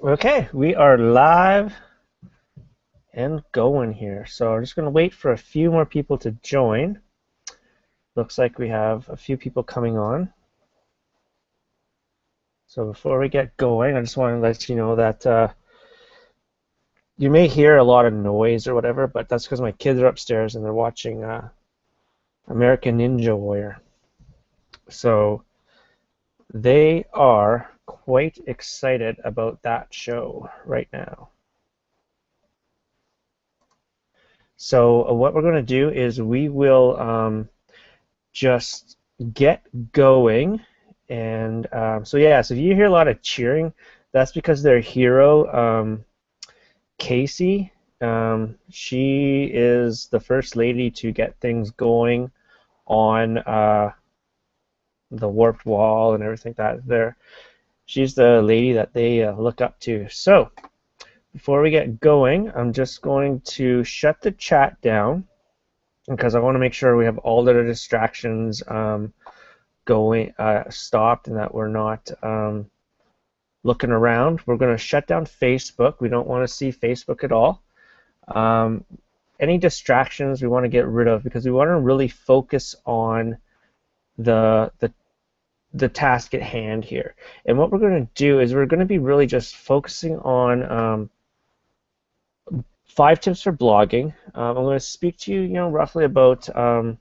Okay, we are live and going here. So I'm just going to wait for a few more people to join. Looks like we have a few people coming on. So before we get going, I just want to let you know that you may hear a lot of noise or whatever, but that's because my kids are upstairs and they're watching American Ninja Warrior. So they are quite excited about that show right now. So what we're going to do is we will just get going. And so yeah, so if you hear a lot of cheering, that's because their hero, Casey, she is the first lady to get things going on the warped wall and everything that there. She's the lady that they look up to. So before we get going, I'm just going to shut the chat down because I want to make sure we have all the distractions going stopped and that we're not looking around. We're going to shut down Facebook. We don't want to see Facebook at all. Um, any distractions we want to get rid of because we want to really focus on the the the task at hand here. And what we're going to do is we're going to be really just focusing on 5 tips for blogging. I'm going to speak to you, roughly about the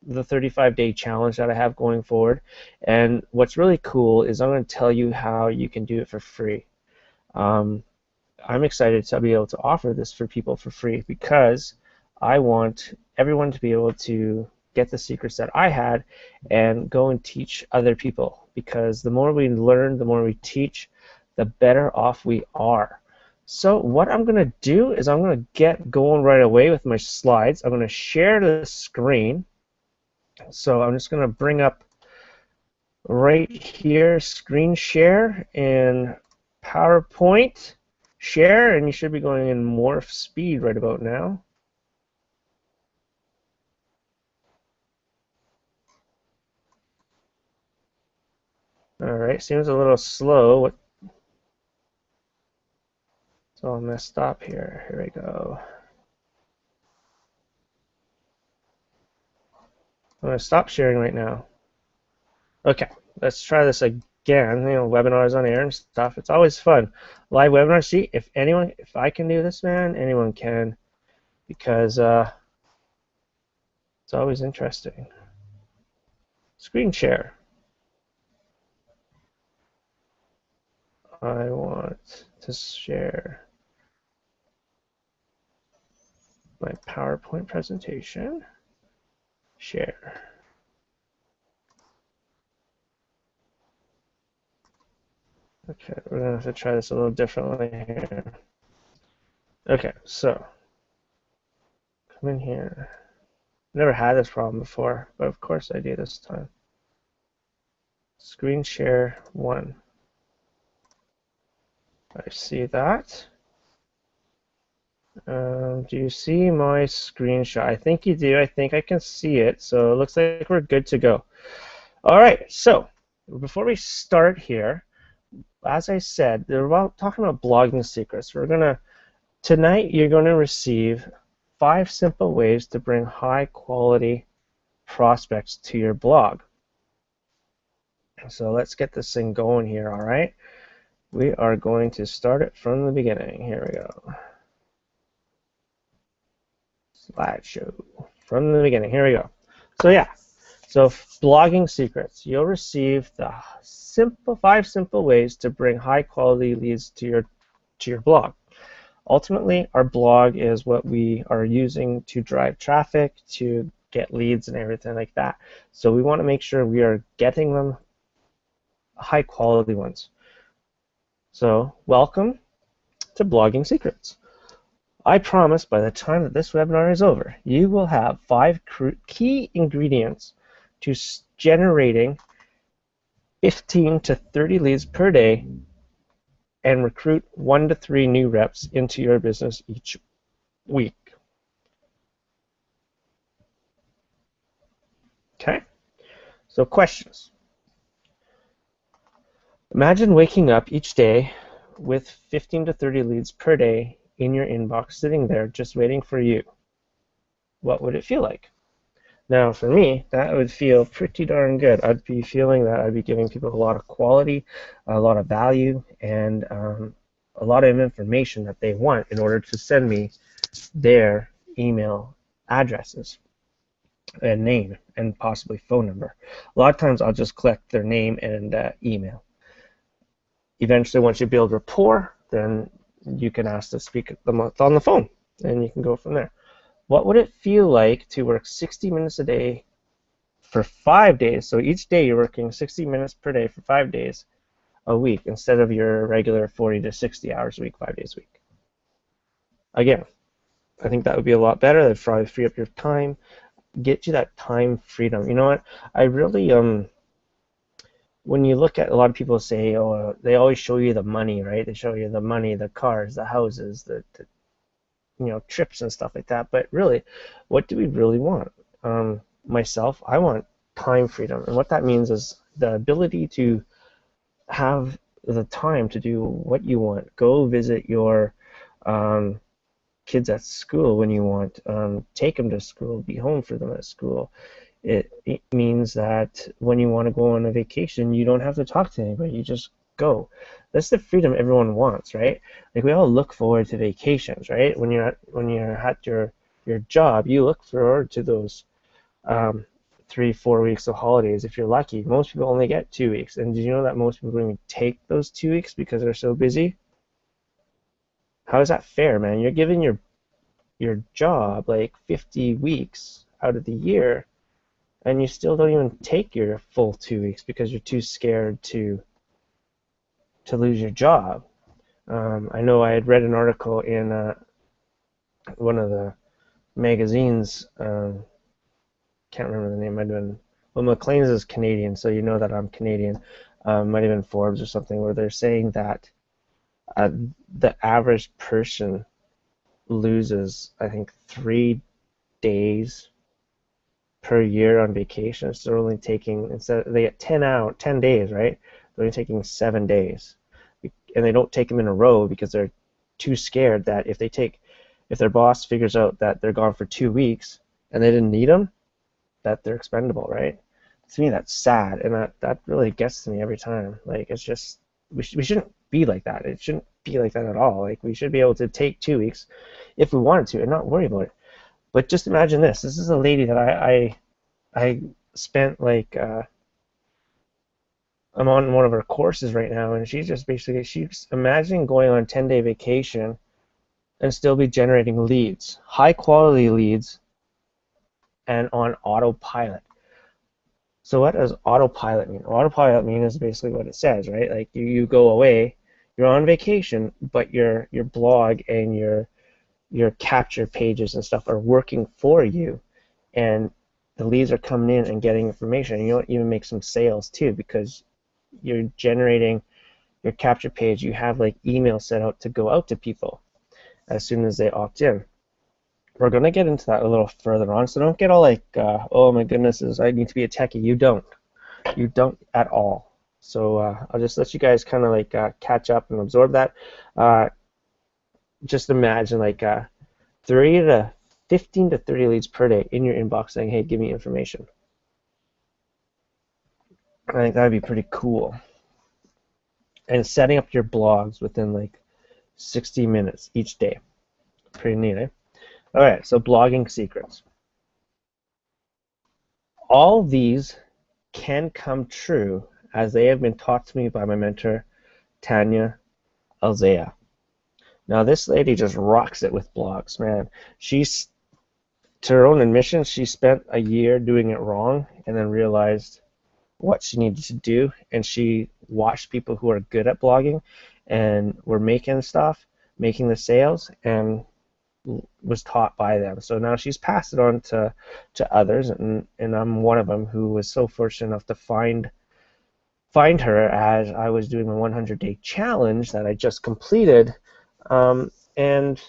35-day challenge that I have going forward. And what's really cool is I'm going to tell you how you can do it for free. Um, I'm excited to be able to offer this for people for free because I want everyone to be able to get the secrets that I had and go and teach other people, because the more we learn, the more we teach, the better off we are. So what I'm going to do is I'm going to get going right away with my slides. I'm going to share the screen. So I'm just going to bring up right here, screen share in PowerPoint share, and you should be going in morph speed right about now. All right, seems a little slow. It's all messed up here. Here we go. I'm going to stop sharing right now. Okay, let's try this again. Webinars on air and stuff. It's always fun. Live webinar. See, if I can do this, man, anyone can, because it's always interesting. Screen share. I want to share my PowerPoint presentation. Share. Okay, we're gonna have to try this a little differently here. Okay, so come in here. Never had this problem before, but of course I do this time. Screen share 1. I see that. Do you see my screenshot? I think you do. I think I can see it. So it looks like we're good to go. All right. So before we start here, as I said, they're talking about blogging secrets. Tonight you're going to receive 5 simple ways to bring high quality prospects to your blog. So let's get this thing going here. All right. We are going to start it from the beginning. Here we go. Slideshow from the beginning. Here we go. So yeah, so blogging secrets. You'll receive the 5 simple ways to bring high quality leads to your blog. Ultimately, our blog is what we are using to drive traffic, to get leads and everything like that. So we want to make sure we are getting them high quality ones. So welcome to Blogging Secrets. I promise by the time that this webinar is over, you will have 5 key ingredients to generating 15 to 30 leads per day and recruit 1 to 3 new reps into your business each week. Okay? So questions. Imagine waking up each day with 15 to 30 leads per day in your inbox sitting there just waiting for you, what would it feel like? Now, for me, that would feel pretty darn good. I'd be feeling that I'd be giving people a lot of quality, a lot of value, and a lot of information that they want in order to send me their email addresses and name and possibly phone number. A lot of times I'll just collect their name and email. Eventually, once you build rapport, then you can ask to speak on the phone, and you can go from there. What would it feel like to work 60 minutes a day for 5 days? So each day you're working 60 minutes per day for 5 days a week instead of your regular 40 to 60 hours a week, 5 days a week. Again, I think that would be a lot better. That'd probably free up your time, get you that time freedom. You know what? I really when you look at a lot of people say, oh, they always show you the money, right? They show you the money, the cars, the houses, the trips and stuff like that. But really, what do we really want? Myself, I want time freedom, and what that means is the ability to have the time to do what you want. Go visit your kids at school when you want. Take them to school. Be home for them at school. It means that when you want to go on a vacation, you don't have to talk to anybody. You just go. That's the freedom everyone wants, right? Like we all look forward to vacations, right? When you're at your job, you look forward to those 3-4 weeks of holidays if you're lucky. Most people only get 2 weeks, and did you know that most people don't even take those 2 weeks because they're so busy? How is that fair, man? You're giving your job like 50 weeks out of the year, and you still don't even take your full 2 weeks because you're too scared to lose your job. I know I had read an article in one of the magazines. Can't remember the name. Might have been, well, Maclean's is Canadian, so you know that I'm Canadian. Might have been Forbes or something, where they're saying that the average person loses, I think, 3 days per year on vacation. So they're only taking, instead they get 10 days, right? They're only taking 7 days, and they don't take them in a row because they're too scared that if their boss figures out that they're gone for 2 weeks and they didn't need them, that they're expendable, right? To me, that's sad, and that really gets to me every time. Like, it's just we shouldn't be like that. It shouldn't be like that at all. Like, we should be able to take 2 weeks if we wanted to and not worry about it. But just imagine this. This is a lady that I spent like I'm on one of her courses right now, and she's imagining going on a 10-day vacation and still be generating leads, high quality leads, and on autopilot. So what does autopilot mean? Autopilot means is basically what it says, right? Like you go away, you're on vacation, but your blog and your capture pages and stuff are working for you, and the leads are coming in and getting information. And you even make some sales too because you're generating your capture page. You have like email set out to go out to people as soon as they opt in. We're going to get into that a little further on, so don't get all like, oh my goodness, I need to be a techie. You don't. You don't at all. So I'll just let you guys kind of like catch up and absorb that. Just imagine like 15 to 30 leads per day in your inbox saying, hey, give me information. I think that would be pretty cool. And setting up your blogs within like 60 minutes each day. Pretty neat, eh? All right, so blogging secrets. All these can come true as they have been taught to me by my mentor, Tanya Alzea. Now, this lady just rocks it with blogs, man. She's, to her own admission, she spent a year doing it wrong and then realized what she needed to do, and she watched people who are good at blogging and were making stuff, making the sales, and was taught by them. So now she's passed it on to others, and I'm one of them who was so fortunate enough to find her as I was doing my 100-day challenge that I just completed, and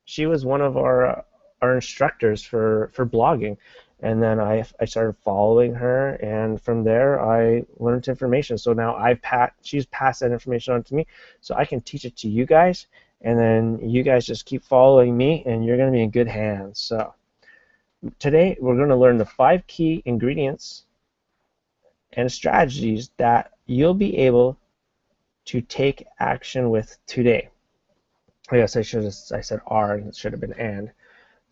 she was one of our instructors for blogging, And then I started following her, and from there I learned information. So now she's passed that information on to me, so I can teach it to you guys, and then you guys just keep following me, and you're going to be in good hands. So today we're going to learn the 5 key ingredients and strategies that you'll be able to take action with today. I guess I said "are" and it should have been "and."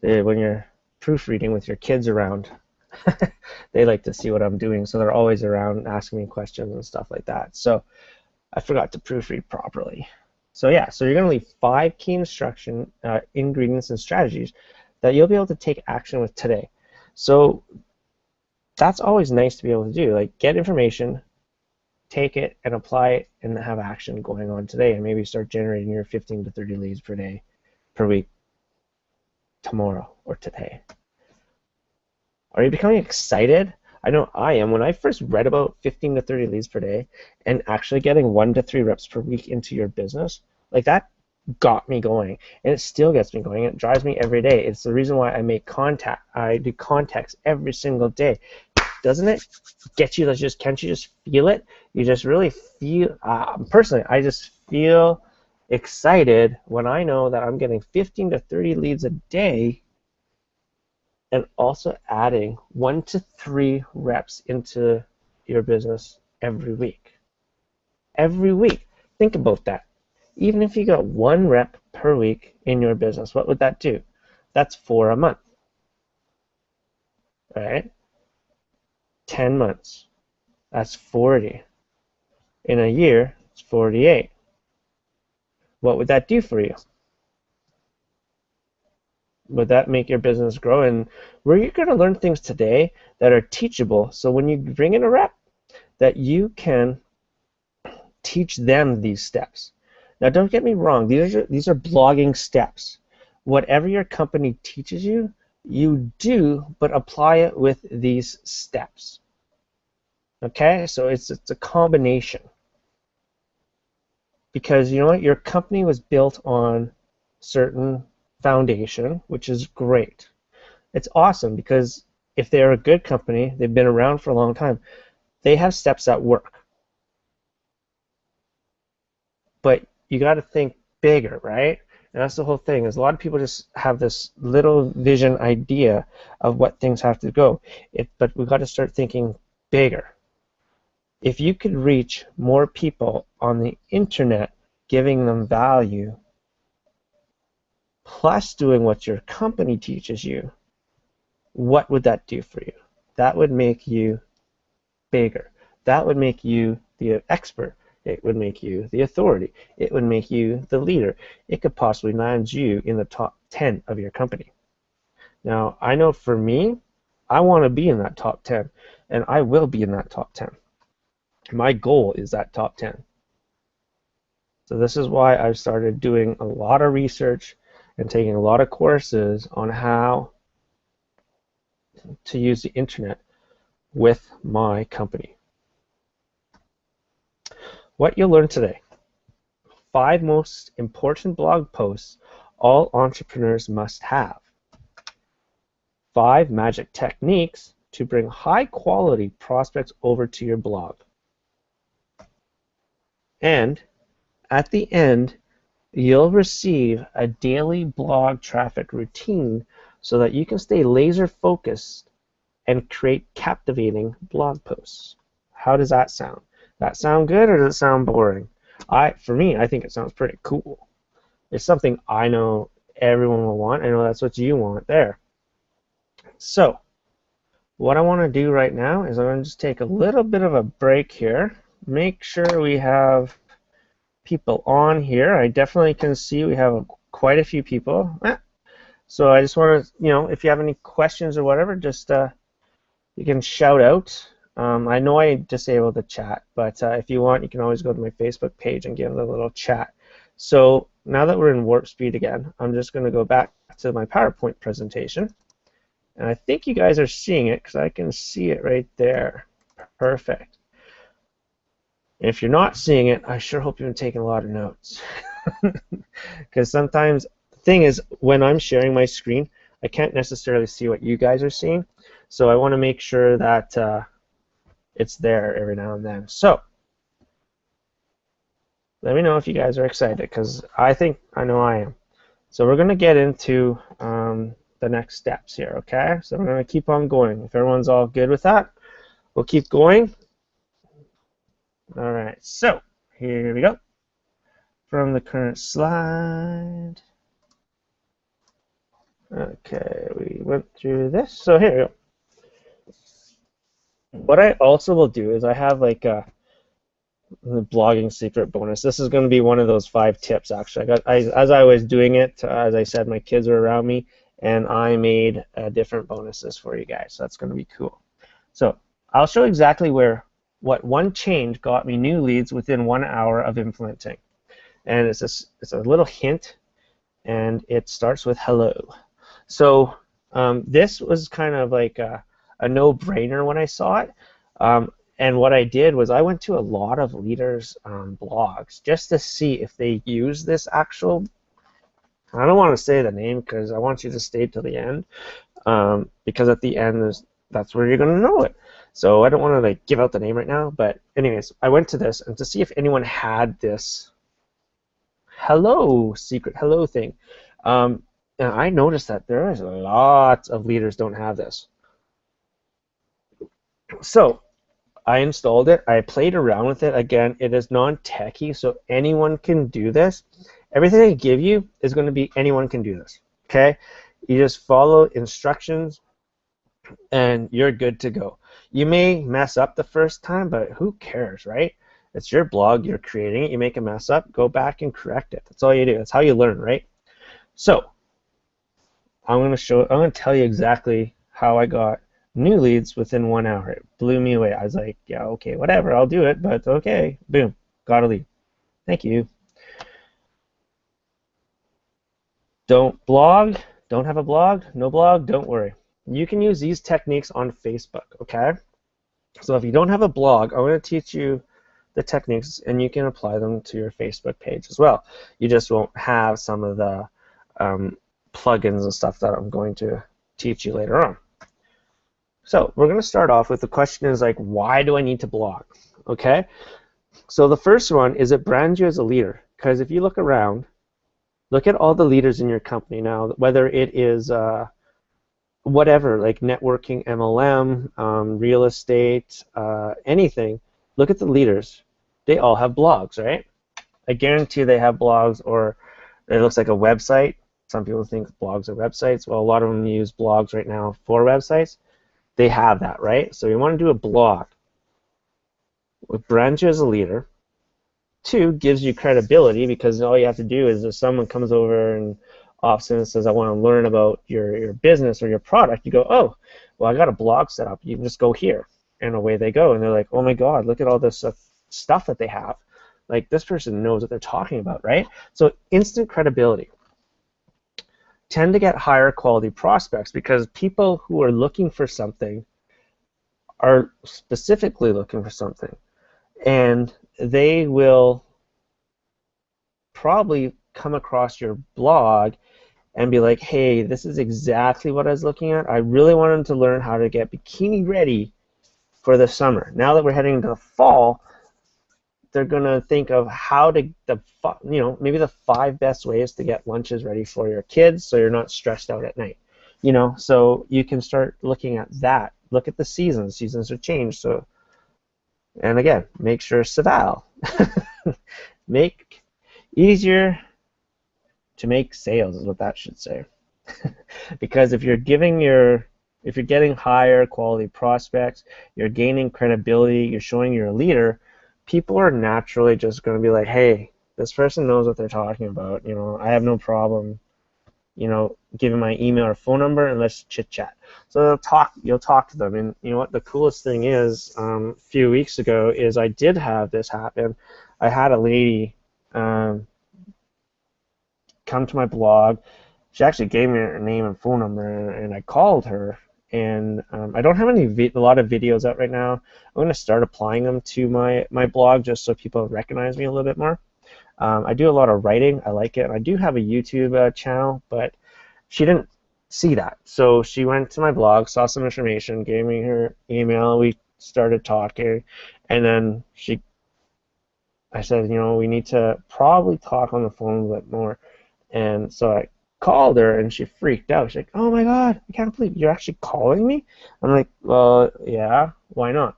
When you're proofreading with your kids around, they like to see what I'm doing, so they're always around asking me questions and stuff like that. So I forgot to proofread properly. So yeah, so you're going to leave 5 key ingredients and strategies that you'll be able to take action with today. So that's always nice to be able to do, like get information, take it and apply it, and have action going on today, and maybe start generating your 15 to 30 leads per day, per week, tomorrow or today. Are you becoming excited? I know I am. When I first read about 15 to 30 leads per day and actually getting 1 to 3 reps per week into your business, like that got me going, and it still gets me going. It drives me every day. It's the reason why I do contacts every single day. Doesn't it get you to just, can't you just feel it? You just really feel, personally, I just feel excited when I know that I'm getting 15 to 30 leads a day and also adding 1 to 3 reps into your business every week. Every week. Think about that. Even if you got 1 rep per week in your business, what would that do? That's 4 a month, right? 10 months, that's 40. In a year, it's 48. What would that do for you? Would that make your business grow? And we're going to learn things today that are teachable, so when you bring in a rep, that you can teach them these steps. Now, don't get me wrong, these are blogging steps. Whatever your company teaches you, you do, but apply it with these steps. Okay, so it's a combination. Because you know what, your company was built on certain foundation, which is great. It's awesome because if they're a good company, they've been around for a long time, they have steps that work. But you got to think bigger, right? And that's the whole thing, is a lot of people just have this little vision idea of what things have to go. But we've got to start thinking bigger. If you could reach more people on the internet, giving them value, plus doing what your company teaches you, what would that do for you? That would make you bigger. That would make you the expert. It would make you the authority. It would make you the leader. It could possibly land you in the top 10 of your company. Now, I know for me, I want to be in that top 10, and I will be in that top 10. My goal is that top 10. So this is why I've started doing a lot of research and taking a lot of courses on how to use the internet with my company. What you'll learn today: 5 most important blog posts all entrepreneurs must have. 5 magic techniques to bring high quality prospects over to your blog. And at the end, you'll receive a daily blog traffic routine so that you can stay laser focused and create captivating blog posts. How does that sound? That sound good, or does it sound boring? For me, I think it sounds pretty cool. It's something I know everyone will want. I know that's what you want there. So what I want to do right now is I'm going to just take a little bit of a break here. Make sure we have people on here. I definitely can see we have quite a few people. So I just want to, if you have any questions or whatever, just you can shout out. I know I disabled the chat, but if you want, you can always go to my Facebook page and get a little chat. So now that we're in Warp Speed again, I'm just going to go back to my PowerPoint presentation. And I think you guys are seeing it because I can see it right there. Perfect. And if you're not seeing it, I sure hope you've been taking a lot of notes. Because sometimes the thing is, when I'm sharing my screen, I can't necessarily see what you guys are seeing. So I want to make sure that it's there every now and then. So let me know if you guys are excited, because I know I am. So we're going to get into the next steps here, okay? So we're going to keep on going. If everyone's all good with that, we'll keep going. All right, so here we go. From the current slide. Okay, we went through this. So here we go. What I also will do is I have like the blogging secret bonus. This is going to be one of those 5 tips, actually. As I was doing it, as I said, my kids were around me, and I made different bonuses for you guys. So that's going to be cool. So I'll show exactly what one change got me new leads within 1 hour of implementing. And it's a little hint, and it starts with hello. So this was kind of like a no-brainer when I saw it. And what I did was I went to a lot of leaders' blogs just to see if they use this actual, I don't want to say the name because I want you to stay till the end, because at the end that's where you're going to know it. So I don't want to like give out the name right now, but anyways, I went to this and to see if anyone had this secret hello thing. And I noticed that there is lots of leaders don't have this. So I installed it. I played around with it. Again, it is non-techy, so anyone can do this. Everything I give you is going to be anyone can do this. Okay? You just follow instructions, and you're good to go. You may mess up the first time, but who cares, right? It's your blog. You're creating it. You make a mess up, go back and correct it. That's all you do. That's how you learn, right? So I'm going to tell you exactly how I got new leads within 1 hour. It blew me away. I was like, yeah, okay, whatever, I'll do it, but okay, boom, got a lead. Thank you. Don't have a blog, no blog, don't worry. You can use these techniques on Facebook, okay? So if you don't have a blog, I'm going to teach you the techniques, and you can apply them to your Facebook page as well. You just won't have some of the plugins and stuff that I'm going to teach you later on. So we're going to start off with the question is like, why do I need to blog? Okay, so the first one is it brands you as a leader, because if you look around, look at all the leaders in your company now, whether it is whatever, like networking, MLM, real estate, anything, look at the leaders. They all have blogs, right? I guarantee they have blogs, or it looks like a website. Some people think blogs are websites. Well, a lot of them use blogs right now for websites. They have that, right? So you want to do a blog. It brands you as a leader. 2, gives you credibility, because all you have to do is if someone comes over and often says, I want to learn about your business or your product, you go, oh, well, I got a blog set up. You can just go here. And away they go. And they're like, oh my God, look at all this stuff that they have. Like, this person knows what they're talking about, right? So instant credibility. Tend to get higher quality prospects, because people who are looking for something are specifically looking for something, and they will probably come across your blog and be like, hey, this is exactly what I was looking at. I really wanted to learn how to get bikini ready for the summer. Now that we're heading into the fall, they're going to think of how to, maybe the 5 best ways to get lunches ready for your kids so you're not stressed out at night. So you can start looking at that. Look at the seasons. Seasons are changed. So, and again, make sure Saval. Make easier to make sales is what that should say. Because if you're getting higher quality prospects, you're gaining credibility, you're showing you're a leader, people are naturally just going to be like, hey, this person knows what they're talking about. I have no problem, giving my email or phone number, and let's chit chat. So you'll talk to them. And you know what? The coolest thing is, a few weeks ago, is I did have this happen. I had a lady come to my blog. She actually gave me her name and phone number, and I called her. And I don't have a lot of videos out right now. I'm going to start applying them to my blog just so people recognize me a little bit more. I do a lot of writing. I like it. I do have a YouTube channel, but she didn't see that. So she went to my blog, saw some information, gave me her email. We started talking, and then I said, we need to probably talk on the phone a bit more. And so I called her, and she freaked out. She's like, "Oh my God, I can't believe you're actually calling me." I'm like, "Well, yeah, why not?"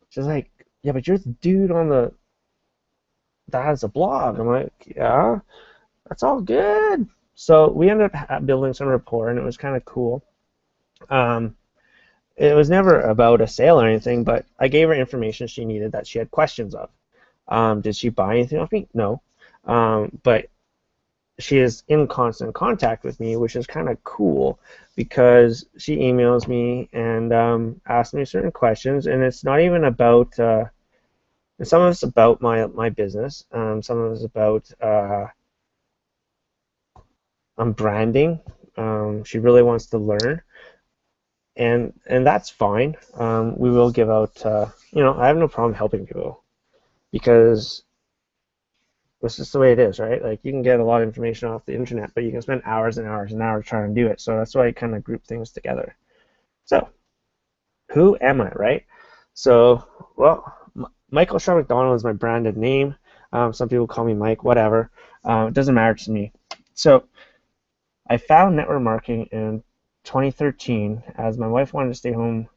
She's like, "Yeah, but you're the dude on the that has a blog." I'm like, "Yeah, that's all good." So we ended up building some rapport, and it was kind of cool. Um, it was never about a sale or anything, but I gave her information she needed that she had questions of. Did she buy anything off me? No. But she is in constant contact with me, which is kind of cool because she emails me and asks me certain questions, and it's not even about. And some of it's about my business. Some of it's about branding. She really wants to learn, and that's fine. We will give out. I have no problem helping people because that's just the way it is, right? Like you can get a lot of information off the internet, but you can spend hours and hours and hours trying to do it. So that's why I kind of group things together. So who am I, right? So, well, Michael Sean McDonald is my branded name. Some people call me Mike, whatever. It doesn't matter to me. So I found network marketing in 2013 as my wife wanted to stay home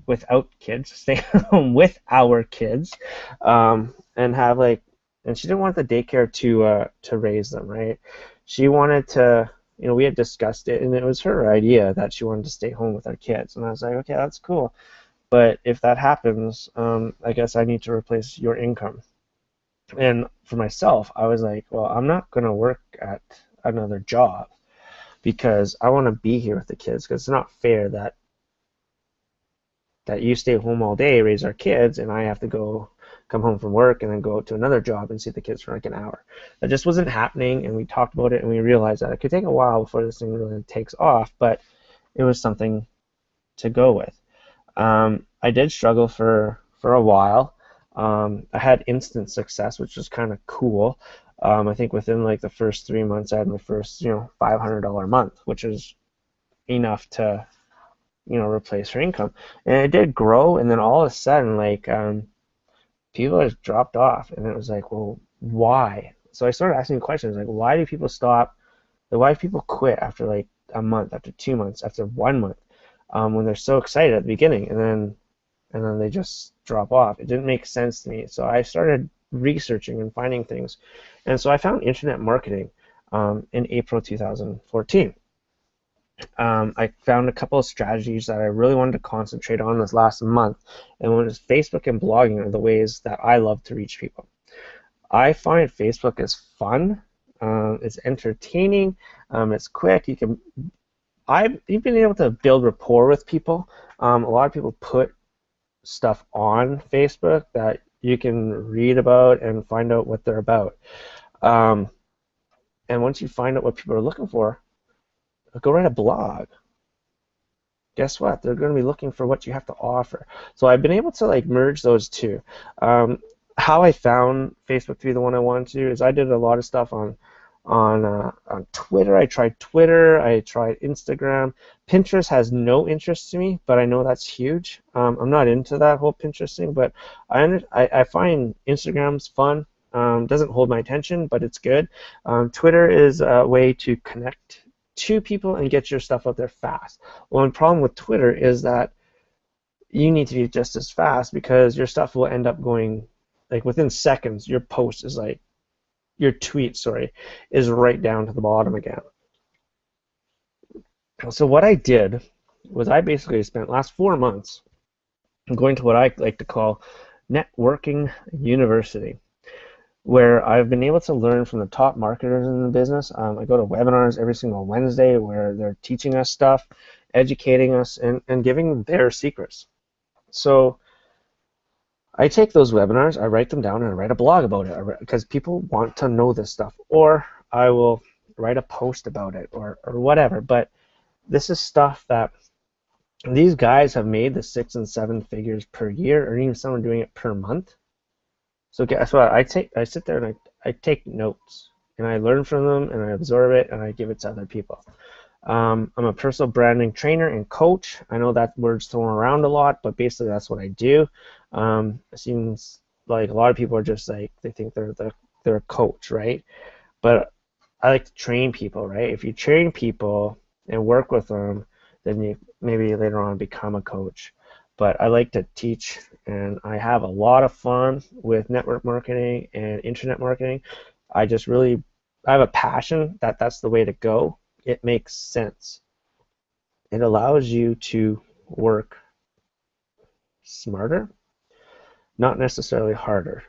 without kids, stay home with our kids, and have and she didn't want the daycare to raise them, right? She wanted to, we had discussed it, and it was her idea that she wanted to stay home with our kids, and I was like, okay, that's cool, but if that happens, I guess I need to replace your income. And for myself, I was like, well, I'm not gonna work at another job because I want to be here with the kids because it's not fair that you stay home all day, raise our kids, and I have to come home from work and then go to another job and see the kids for like an hour. That just wasn't happening, and we talked about it, and we realized that it could take a while before this thing really takes off, but it was something to go with. I did struggle for a while. I had instant success, which was kind of cool. I think within like the first 3 months, I had my first, $500 month, which is enough to replace her income. And it did grow, and then all of a sudden, people just dropped off, and it was like, well, why? So I started asking questions like, why do people stop? Why do people quit after like a month, after 2 months, after 1 month, when they're so excited at the beginning, and then they just drop off? It didn't make sense to me. So I started researching and finding things, and so I found internet marketing in April 2014. I found a couple of strategies that I really wanted to concentrate on this last month, and one is Facebook and blogging are the ways that I love to reach people. I find Facebook is fun, it's entertaining, it's quick. You've been able to build rapport with people. A lot of people put stuff on Facebook that you can read about and find out what they're about. Um, and once you find out what people are looking for, go write a blog. Guess what? They're going to be looking for what you have to offer. So I've been able to merge those two. How I found Facebook to be the one I wanted to do is I did a lot of stuff on Twitter. I tried Twitter. I tried Instagram. Pinterest has no interest to me, but I know that's huge. I'm not into that whole Pinterest thing, but I find Instagram's fun. Doesn't hold my attention, but it's good. Twitter is a way to connect to people and get your stuff out there fast. One problem with Twitter is that you need to be just as fast because your stuff will end up going within seconds. Your post is your tweet, sorry, is right down to the bottom again. So what I did was I basically spent last 4 months going to what I like to call networking university, where I've been able to learn from the top marketers in the business. I go to webinars every single Wednesday where they're teaching us stuff, educating us, and giving their secrets. So I take those webinars, I write them down, and I write a blog about it because people want to know this stuff. Or I will write a post about it or whatever. But this is stuff that these guys have made the 6 and 7 figures per year, or even some are doing it per month. So guess what? I sit there and I take notes, and I learn from them, and I absorb it, and I give it to other people. I'm a personal branding trainer and coach. I know that word's thrown around a lot, but basically that's what I do. It seems like a lot of people are just like, they think they're a coach, right? But I like to train people, right? If you train people and work with them, then you maybe later on become a coach. But I like to teach, and I have a lot of fun with network marketing and internet marketing. I just really, I have a passion that that's the way to go. It makes sense. It allows you to work smarter, not necessarily harder.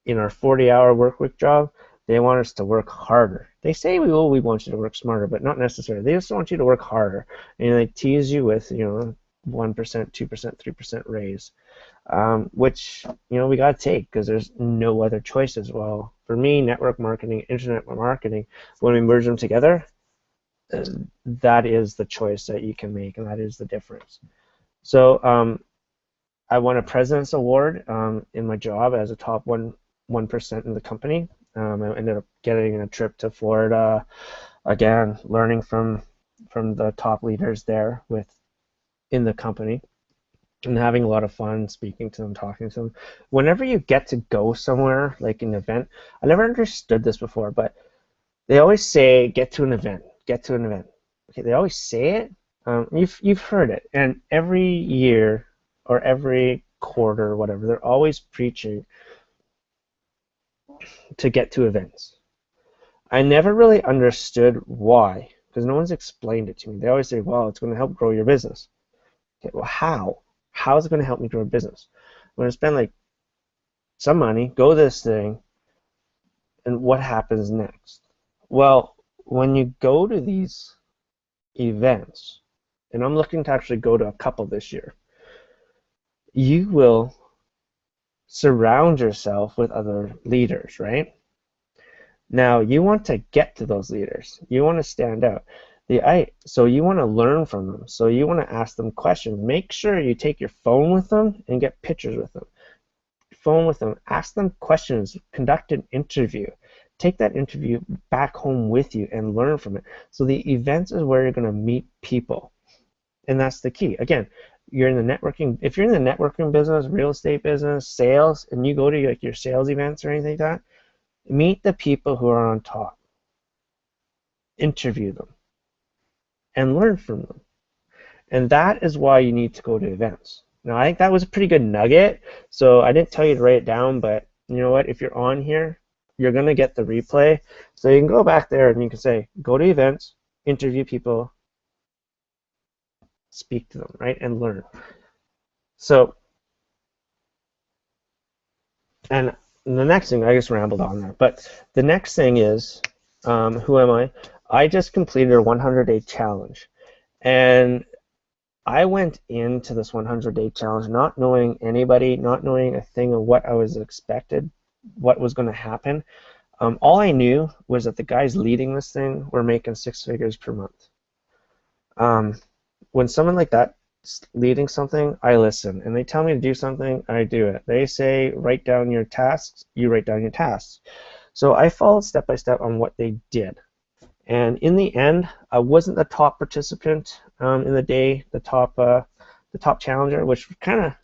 In our 40-hour work week job, they want us to work harder. They say we want you to work smarter, but not necessarily. They just want you to work harder, and they tease you with 1%, 2%, 3% raise, which we got to take because there's no other choices. Well, for me, network marketing, internet marketing, when we merge them together, that is the choice that you can make, and that is the difference. So I won a President's Award in my job as a top 1% in the company. I ended up getting a trip to Florida, again, learning from the top leaders there in the company, and having a lot of fun speaking to them, talking to them. Whenever you get to go somewhere, like an event, I never understood this before, but they always say, get to an event, get to an event. Okay, they always say it. You've heard it, and every year or every quarter or whatever, they're always preaching to get to events. I never really understood why, because no one's explained it to me. They always say, well, it's going to help grow your business. Okay, well, how? How is it going to help me grow a business? I'm going to spend like some money, go this thing, and what happens next? Well, when you go to these events, and I'm looking to actually go to a couple this year, you will surround yourself with other leaders, right? Now, you want to get to those leaders. You want to stand out. So you want to learn from them. So you want to ask them questions. Make sure you take your phone with them and get pictures with them. Phone with them. Ask them questions. Conduct an interview. Take that interview back home with you and learn from it. So the events is where you're going to meet people. And that's the key. Again, you're in the networking. If you're in the networking business, real estate business, sales, and you go to like your sales events or anything like that, meet the people who are on top. Interview them and learn from them. And that is why you need to go to events. Now, I think that was a pretty good nugget, so I didn't tell you to write it down, but you know what? If you're on here, you're going to get the replay. So you can go back there and you can say, go to events, interview people, speak to them, right, and learn. So, and the next thing, I just rambled on there, but the next thing is, who am I? I just completed a 100-day challenge. And I went into this 100-day challenge not knowing anybody, not knowing a thing of what I was expected, what was going to happen. All I knew was that the guys leading this thing were making 6 figures per month. When someone like that leading something, I listen. And they tell me to do something, I do it. They say, write down your tasks, you write down your tasks. So I followed step by step on what they did. And in the end, I wasn't the top participant in the day, the top challenger, which was kind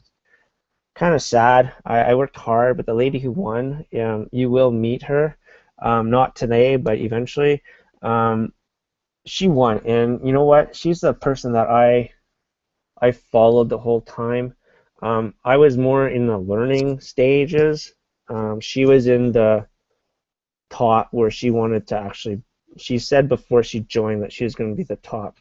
of sad. I worked hard, but the lady who won, you will meet her, not today, but eventually. She won, and you know what? She's the person that I followed the whole time. I was more in the learning stages. She was in the top where she wanted to actually. She said before she joined that she was going to be the top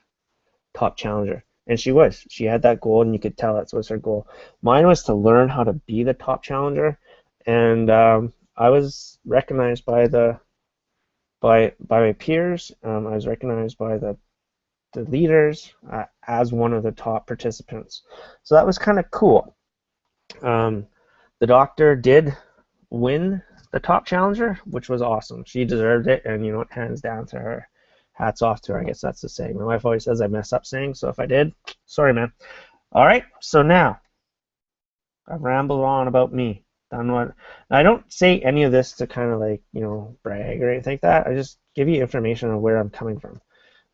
challenger, and she was. She had that goal, and you could tell that was her goal. Mine was to learn how to be the top challenger, and I was recognized by my peers. I was recognized by the leaders as one of the top participants. So that was kind of cool. The doctor did win the top challenger, which was awesome. She deserved it, and you know what, hands down to her. Hats off to her. I guess that's the saying. My wife always says I mess up saying, so if I did, sorry, man. All right, so now I've rambled on about me. I don't say any of this to kind of like, brag or anything like that. I just give you information on where I'm coming from.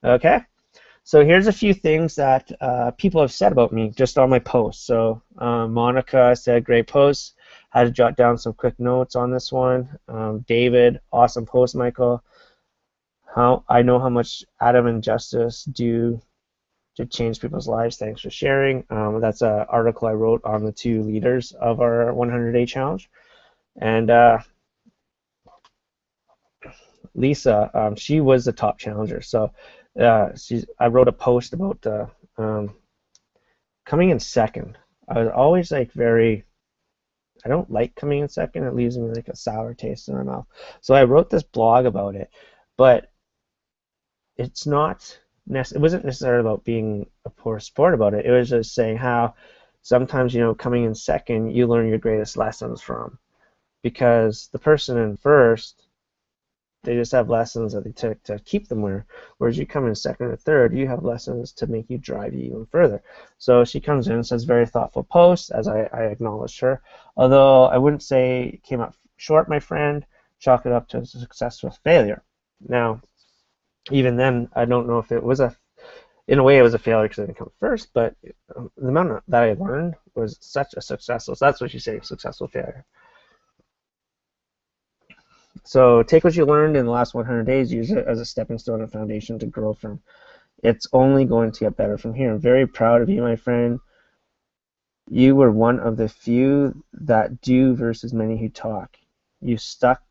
Okay? So here's a few things that people have said about me just on my post. So Monica said, great post. Had to jot down some quick notes on this one. David, awesome post, Michael. How I know how much Adam and Justice do to change people's lives. Thanks for sharing. That's an article I wrote on the two leaders of our 100-day challenge. And Lisa, she was the top challenger. So I wrote a post about um, coming in second. I was always like I don't like coming in second. It leaves me like a sour taste in my mouth. So I wrote this blog about it, but it's not it wasn't necessarily about being a poor sport about it. It was just saying how sometimes, coming in second, you learn your greatest lessons from, because the person in first, they just have lessons that they took to keep them where, whereas you come in second or third, you have lessons to make you drive you even further. So she comes in and says, very thoughtful post, as I acknowledged her. Although I wouldn't say it came up short, my friend, chalk it up to a success with failure. Now, even then, I don't know if it was in a way it was a failure because I didn't come first, but the amount that I learned was such a successful, so that's what you say, successful failure. So take what you learned in the last 100 days, use it as a stepping stone and foundation to grow from. It's only going to get better from here. I'm very proud of you, my friend. You were one of the few that do versus many who talk. You stuck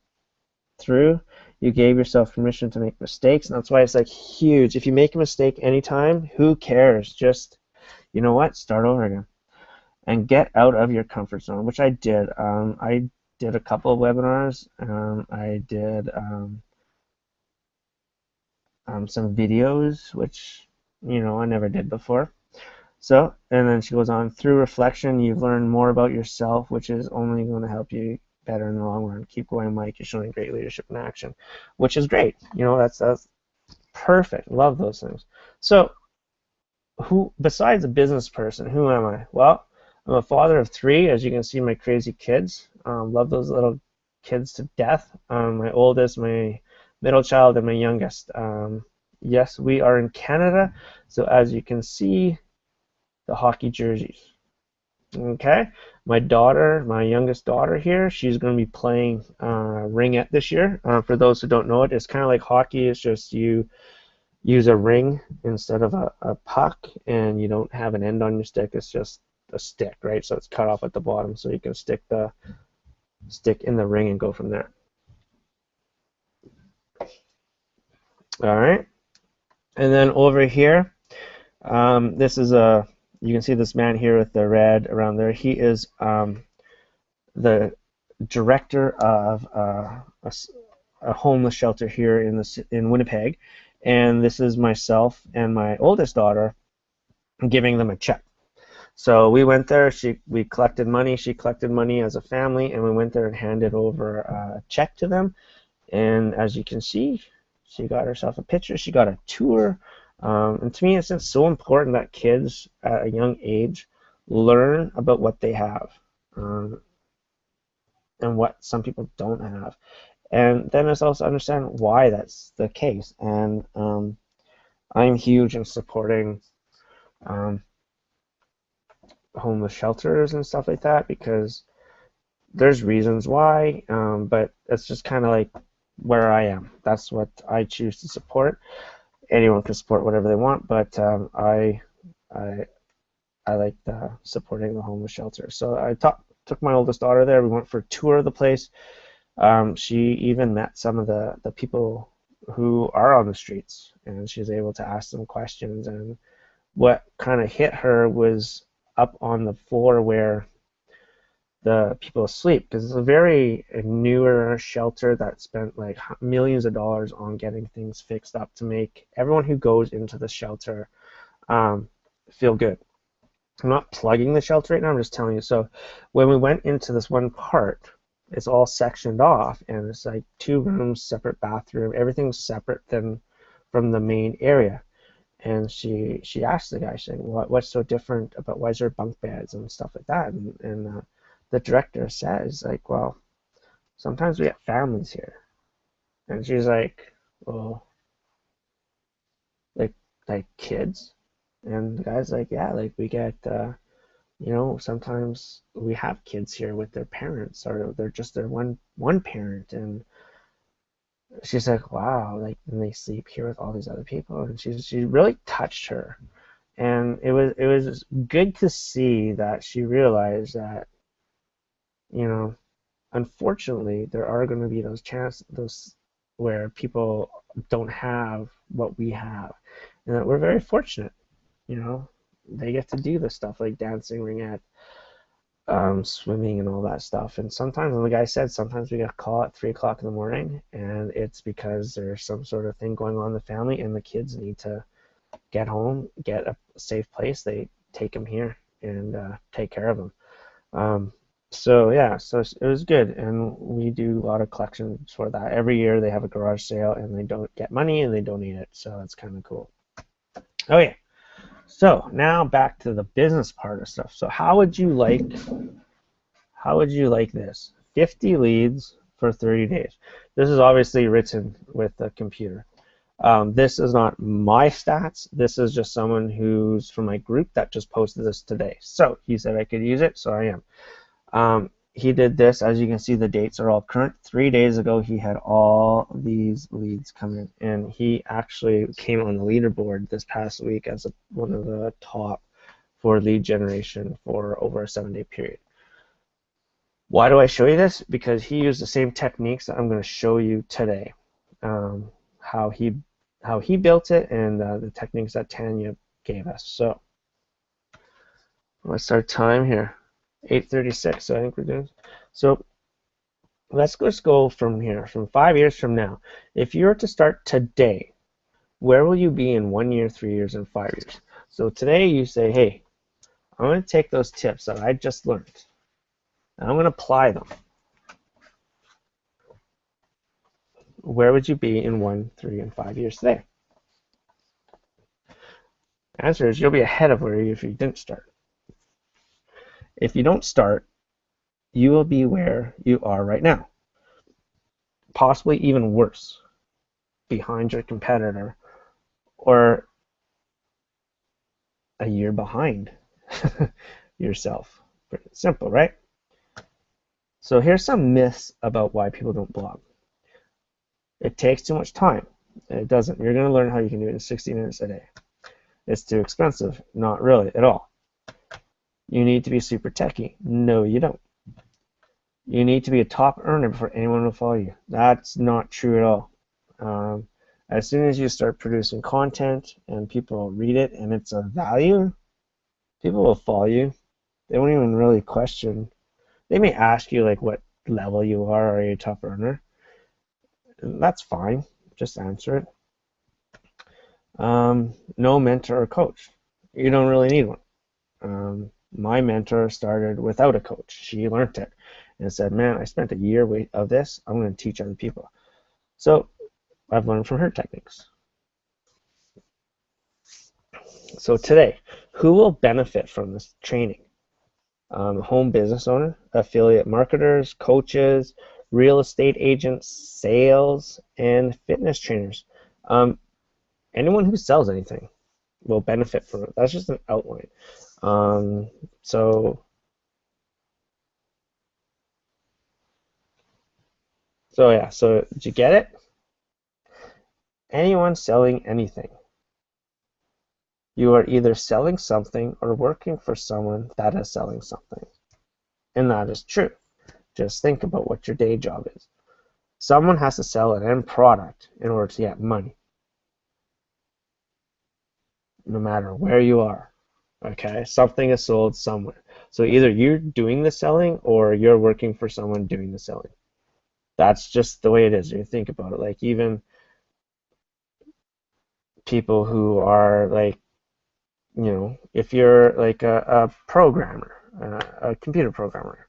through. You gave yourself permission to make mistakes, and that's why it's like huge. If you make a mistake anytime, who cares? Just, you know what? Start over again and get out of your comfort zone, which I did. I did a couple of webinars. I did some videos, which I never did before. So, and then she goes on, through reflection, you've learned more about yourself, which is only going to help you better in the long run. Keep going, Mike. You're showing great leadership in action, which is great. That's perfect. Love those things. So, who besides a business person, who am I? Well, I'm a father of three, as you can see, my crazy kids. Love those little kids to death. My oldest, my middle child, and my youngest. Yes, we are in Canada, so as you can see, the hockey jerseys. Okay, my daughter, my youngest daughter here, she's going to be playing ringette this year. For those who don't know it, it's kind of like hockey. It's just you use a ring instead of a puck, and you don't have an end on your stick. It's just a stick, right? So it's cut off at the bottom, so you can stick the stick in the ring and go from there. All right, and then over here, this is you can see this man here with the red around there. He is the director of a homeless shelter here in Winnipeg, and this is myself and my oldest daughter giving them a check. So we went there. We collected money. She collected money as a family, and we went there and handed over a check to them. And as you can see, she got herself a picture. She got a tour. And to me, it's just so important that kids at a young age learn about what they have and what some people don't have. And then it's also understand why that's the case. And I'm huge in supporting homeless shelters and stuff like that, because there's reasons why, but it's just kind of like where I am. That's what I choose to support. Anyone can support whatever they want, but I like supporting the homeless shelter. So I took my oldest daughter there. We went for a tour of the place. She even met some of the people who are on the streets, and she was able to ask them questions. And what kind of hit her was up on the floor where the people sleep, because it's a very newer shelter that spent like millions of dollars on getting things fixed up to make everyone who goes into the shelter feel good. I'm not plugging the shelter right now, I'm just telling you. So when we went into this one part, it's all sectioned off, and it's like 2 rooms, separate bathroom, everything's separate from the main area. And she asked the guy, she's like, what's so different about, why is there bunk beds and stuff like that? And the director says, like, well, sometimes we have families here. And she's like, well, like, like kids? And the guy's like, yeah, like we get, sometimes we have kids here with their parents, or they're just their one parent, and she's like, wow, like, and they sleep here with all these other people, and she really touched her, and it was good to see that she realized that, you know, unfortunately, there are going to be those where people don't have what we have, and that we're very fortunate. You know, they get to do this stuff like dancing, ringette, swimming, and all that stuff. And sometimes, and the guy said, sometimes we get a call at 3 o'clock in the morning, and it's because there's some sort of thing going on in the family, and the kids need to get home, get a safe place. They take them here and take care of them. Um, so yeah, so it was good, and we do a lot of collections for that. Every year they have a garage sale, and they don't get money, and they donate it. So that's kind of cool. Okay, so now back to the business part of stuff. So how would you like this? 50 leads for 30 days. This is obviously written with the computer. This is not my stats. This is just someone who's from my group that just posted this today. So he said I could use it, so I am. He did this. As you can see, the dates are all current. 3 days ago, he had all these leads come in, and he actually came on the leaderboard this past week as one of the top for lead generation for over a 7-day period. Why do I show you this? Because he used the same techniques that I'm going to show you today. How he built it, and the techniques that Tanya gave us. So what's our time here? 8:36. So I think we're doing. So let's just go from here, from 5 years from now. If you were to start today, where will you be in 1 year, 3 years, and 5 years? So today you say, hey, I'm going to take those tips that I just learned, and I'm going to apply them. Where would you be in 1, 3, and 5 years today? The answer is you'll be ahead of where you if you didn't start. If you don't start, you will be where you are right now, possibly even worse, behind your competitor, or a year behind yourself. Pretty simple, right? So here's some myths about why people don't blog. It takes too much time. It doesn't. You're going to learn how you can do it in 60 minutes a day. It's too expensive. Not really at all. You need to be super techy. No, you don't. You need to be a top earner before anyone will follow you. That's not true at all. As soon as you start producing content and people read it and it's of value, people will follow you. They won't even really question. They may ask you like what level you are you a top earner? And that's fine. Just answer it. No mentor or coach. You don't really need one. My mentor started without a coach. She learned it and said, man, I spent a year of this. I'm going to teach other people. So I've learned from her techniques. So today, who will benefit from this training? Home business owner, affiliate marketers, coaches, real estate agents, sales, and fitness trainers. Anyone who sells anything will benefit from it. That's just an outline. So yeah, so did you get it? Anyone selling anything. You are either selling something or working for someone that is selling something. And that is true. Just think about what your day job is. Someone has to sell an end product in order to get money. No matter where you are. Okay? Something is sold somewhere. So either you're doing the selling or you're working for someone doing the selling. That's just the way it is. You think about it. Like even people who are like, if you're like a programmer, a computer programmer,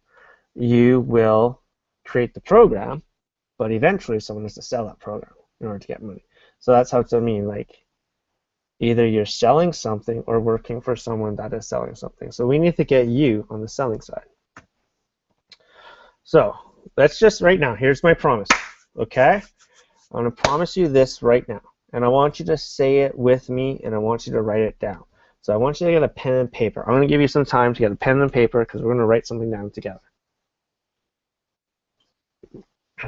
you will create the program, but eventually someone has to sell that program in order to get money. So that's how it's like either you're selling something or working for someone that is selling something. So we need to get you on the selling side. So let's just right now, here's my promise, okay? I'm going to promise you this right now. and I want you to say it with me, and I want you to write it down. So I want you to get a pen and paper. I'm going to give you some time to get a pen and paper because we're going to write something down together.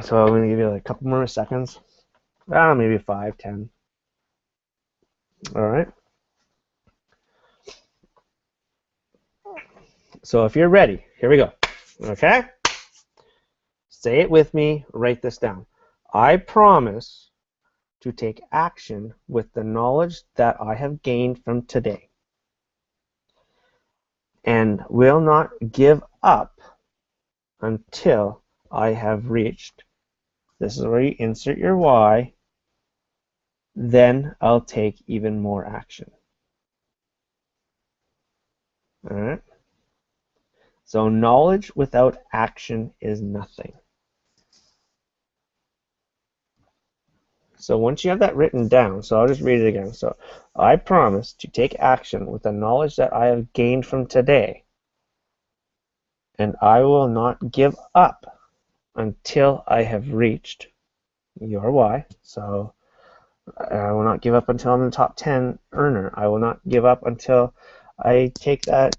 So I'm going to give you like a couple more seconds. Maybe 5, 10. All right. So if you're ready, here we go. Okay? Say it with me. Write this down. I promise to take action with the knowledge that I have gained from today, and will not give up until I have reached. This is where you insert your why. Then I'll take even more action. All right? So knowledge without action is nothing. So once you have that written down, so I'll just read it again. So I promise to take action with the knowledge that I have gained from today, and I will not give up until I have reached your why. So I will not give up until I'm the top 10 earner. I will not give up until I take that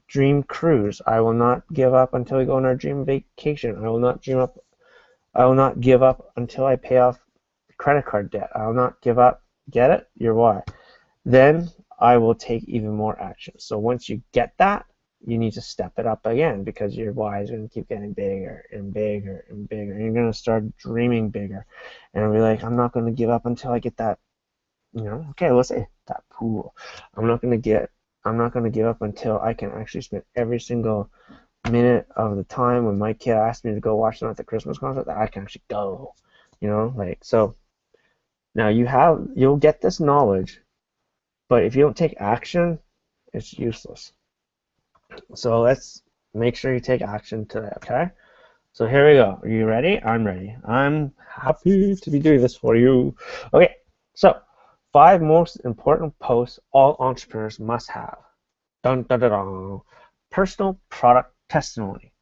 dream cruise. I will not give up until we go on our dream vacation. I will not give up until I pay off credit card debt. I will not give up. Get it? Your why. Then I will take even more action. So once you get that, you need to step it up again, because your why is going to keep getting bigger and bigger and bigger. And you're going to start dreaming bigger. And be like, I'm not going to give up until I get that, okay, let's say that pool. I'm not going to give up until I can actually spend every single minute of the time when my kid asked me to go watch them at the Christmas concert that I can actually go. So now you'll get this knowledge, but if you don't take action, it's useless. So let's make sure you take action today, okay? So here we go. Are you ready? I'm ready. I'm happy to be doing this for you. Okay, so 5 most important posts all entrepreneurs must have. Dun, dun, dun, dun. Personal product testimony.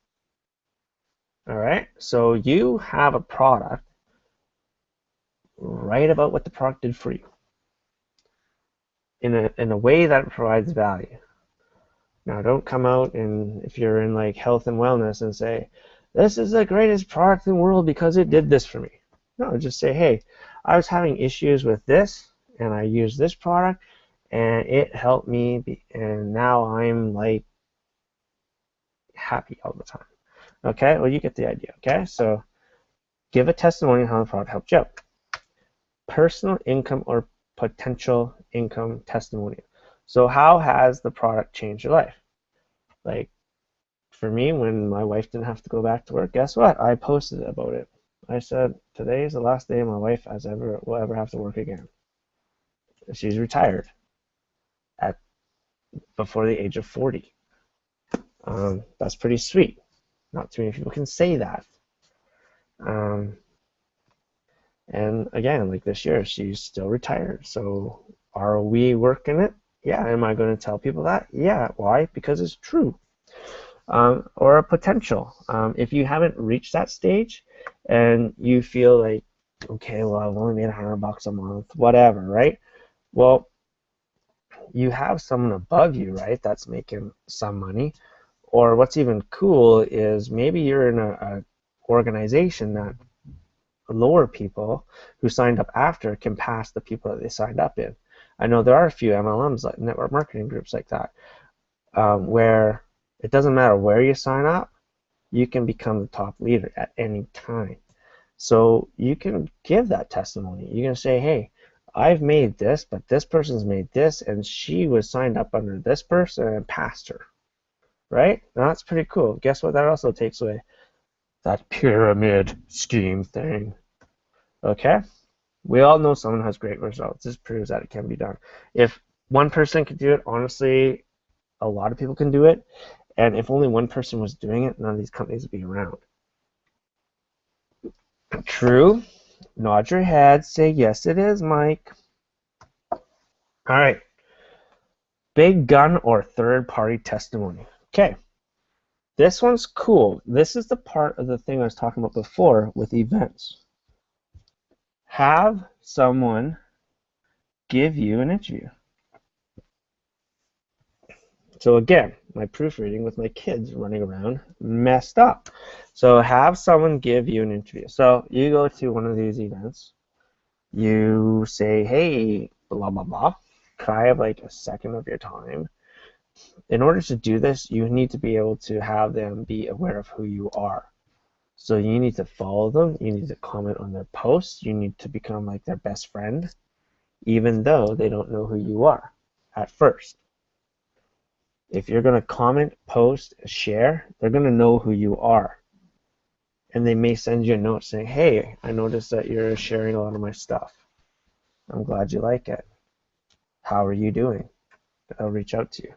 All right, so you have a product. Write about what the product did for you in a way that provides value. Now, don't come out and if you're in like health and wellness and say, this is the greatest product in the world because it did this for me. No, just say, hey, I was having issues with this and I used this product and it helped me and now I'm like happy all the time. Okay, well, you get the idea. Okay, so give a testimony on how the product helped you out. Personal income or potential income testimonial. So how has the product changed your life? Like for me, when my wife didn't have to go back to work, guess what? I posted about it. I said, today is the last day my wife will ever have to work again. She's retired before the age of 40. That's pretty sweet. Not too many people can say that. And again, like this year, she's still retired. So are we working it? Yeah. Am I going to tell people that? Yeah. Why? Because it's true. Or a potential. If you haven't reached that stage and you feel like, okay, well, I've only made $100 a month, whatever, right? Well, you have someone above you, right, that's making some money. Or what's even cool is maybe you're in a organization that lower people who signed up after can pass the people that they signed up in. I know there are a few MLMs, like network marketing groups like that, where it doesn't matter where you sign up, you can become the top leader at any time. So you can give that testimony. You can say, hey, I've made this, but this person's made this, and she was signed up under this person and passed her. Right? Now that's pretty cool. Guess what? That also takes away that pyramid scheme thing. Okay? We all know someone has great results. This proves that it can be done. If one person could do it, honestly, a lot of people can do it. And if only one person was doing it, none of these companies would be around. True. Nod your head. Say, yes, it is, Mike. All right. Big gun or third-party testimony. Okay. This one's cool. This is the part of the thing I was talking about before with events. have someone give you an interview. So again, my proofreading with my kids running around messed up. So have someone give you an interview. So you go to one of these events, you say, hey, blah, blah, blah. Could I have like a second of your time? In order to do this, you need to be able to have them be aware of who you are. So you need to follow them, you need to comment on their posts, you need to become like their best friend, even though they don't know who you are at first. If you're going to comment, post, share, they're going to know who you are. And they may send you a note saying, hey, I noticed that you're sharing a lot of my stuff. I'm glad you like it. How are you doing? I'll reach out to you.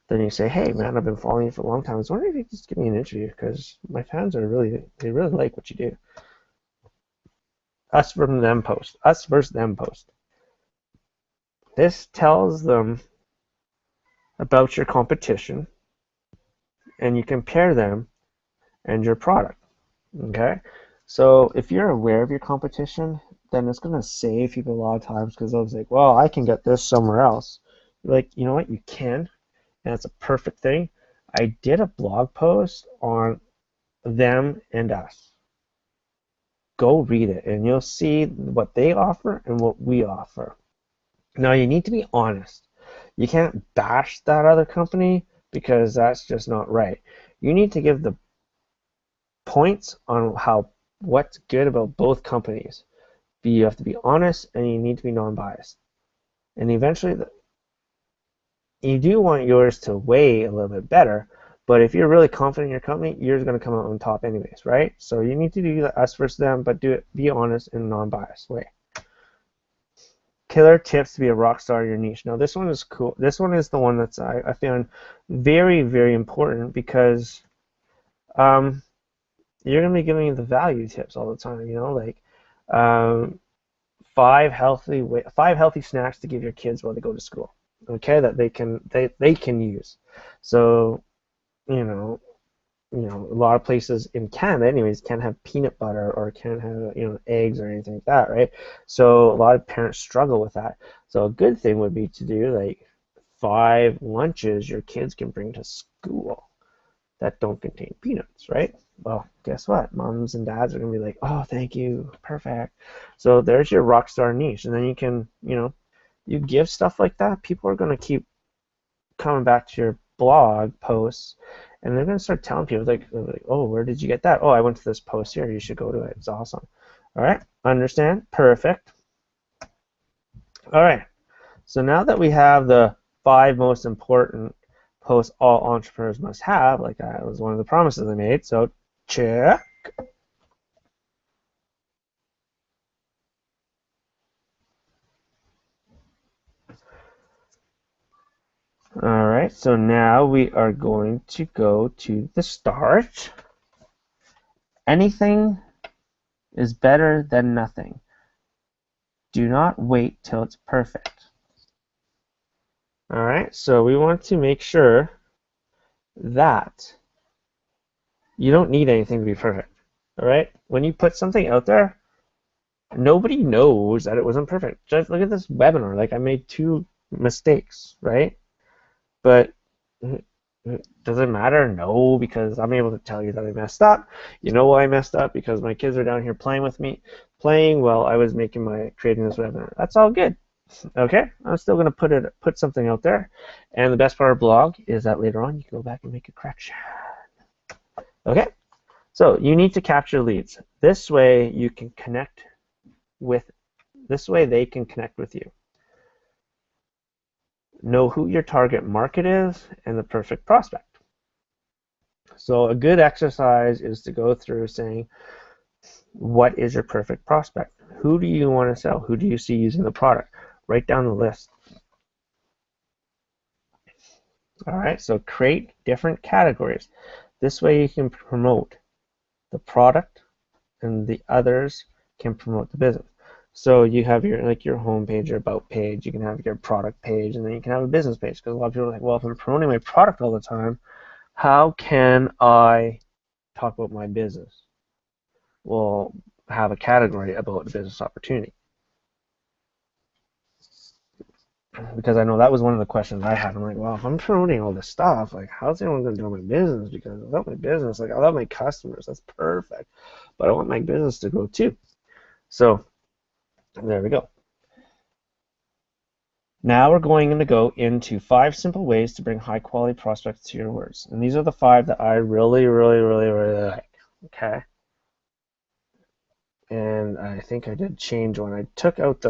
Then you say, hey, man, I've been following you for a long time. I was wondering if you could just give me an interview because my fans they really like what you do. Us from them post. Us versus them post. This tells them about your competition and you compare them and your product. Okay? So if you're aware of your competition, then it's going to save people a lot of times because they'll be like, well, I can get this somewhere else. You're like, you know what? You can. And that's a perfect thing. I did a blog post on them and us. Go read it and you'll see what they offer and what we offer. Now you need to be honest. You can't bash that other company because that's just not right. You need to give the points on what's good about both companies. You have to be honest and you need to be non-biased. And eventually you do want yours to weigh a little bit better, but if you're really confident in your company, yours is going to come out on top anyways, right? So you need to do us versus them, but be honest in a non-biased way. Killer tips to be a rock star in your niche. Now this one is cool. This one is the one that's I found very, very important because you're going to be giving the value tips all the time, like five healthy snacks to give your kids while they go to school. Okay, that they can use. So, a lot of places in Canada, anyways, can't have peanut butter or can't have eggs or anything like that, right? So a lot of parents struggle with that. So a good thing would be to do like 5 lunches your kids can bring to school that don't contain peanuts, right? Well, guess what? Moms and dads are gonna be like, oh, thank you, perfect. So there's your rock star niche, and then you can, you give stuff like that, people are gonna keep coming back to your blog posts, and they're gonna start telling people like, oh, where did you get that? Oh, I went to this post here. You should go to it. It's awesome. All right, understand? Perfect. All right. So now that we have the 5 most important posts all entrepreneurs must have, like that was one of the promises I made. So check. All right, so now we are going to go to the start. Anything is better than nothing. Do not wait till it's perfect. All right, so we want to make sure that you don't need anything to be perfect. All right, when you put something out there, nobody knows that it wasn't perfect. Just look at this webinar. Like I made 2 mistakes, right? But does it matter? No, because I'm able to tell you that I messed up. You know why I messed up? Because my kids are down here playing with me, while I was creating this webinar. That's all good. Okay, I'm still going to put something out there. And the best part of blog is that later on you can go back and make a correction. Okay, so you need to capture leads. This way you can connect this way they can connect with you. Know who your target market is and the perfect prospect. So a good exercise is to go through saying, what is your perfect prospect? Who do you want to sell? Who do you see using the product? Write down the list. All right, so create different categories. This way you can promote the product and the others can promote the business. So you have your home page, your about page, you can have your product page, and then you can have a business page. Because a lot of people are like, well, if I'm promoting my product all the time, how can I talk about my business? Well, have a category about a business opportunity. Because I know that was one of the questions I had. I'm like, well, if I'm promoting all this stuff, like, how's anyone going to do my business? Because without my business, like, I love my customers. That's perfect. But I want my business to grow too. So there we go. Now we're going to go into 5 simple ways to bring high quality prospects to your words. And these are the 5 that I really like. Okay. And I think I did change one. I took out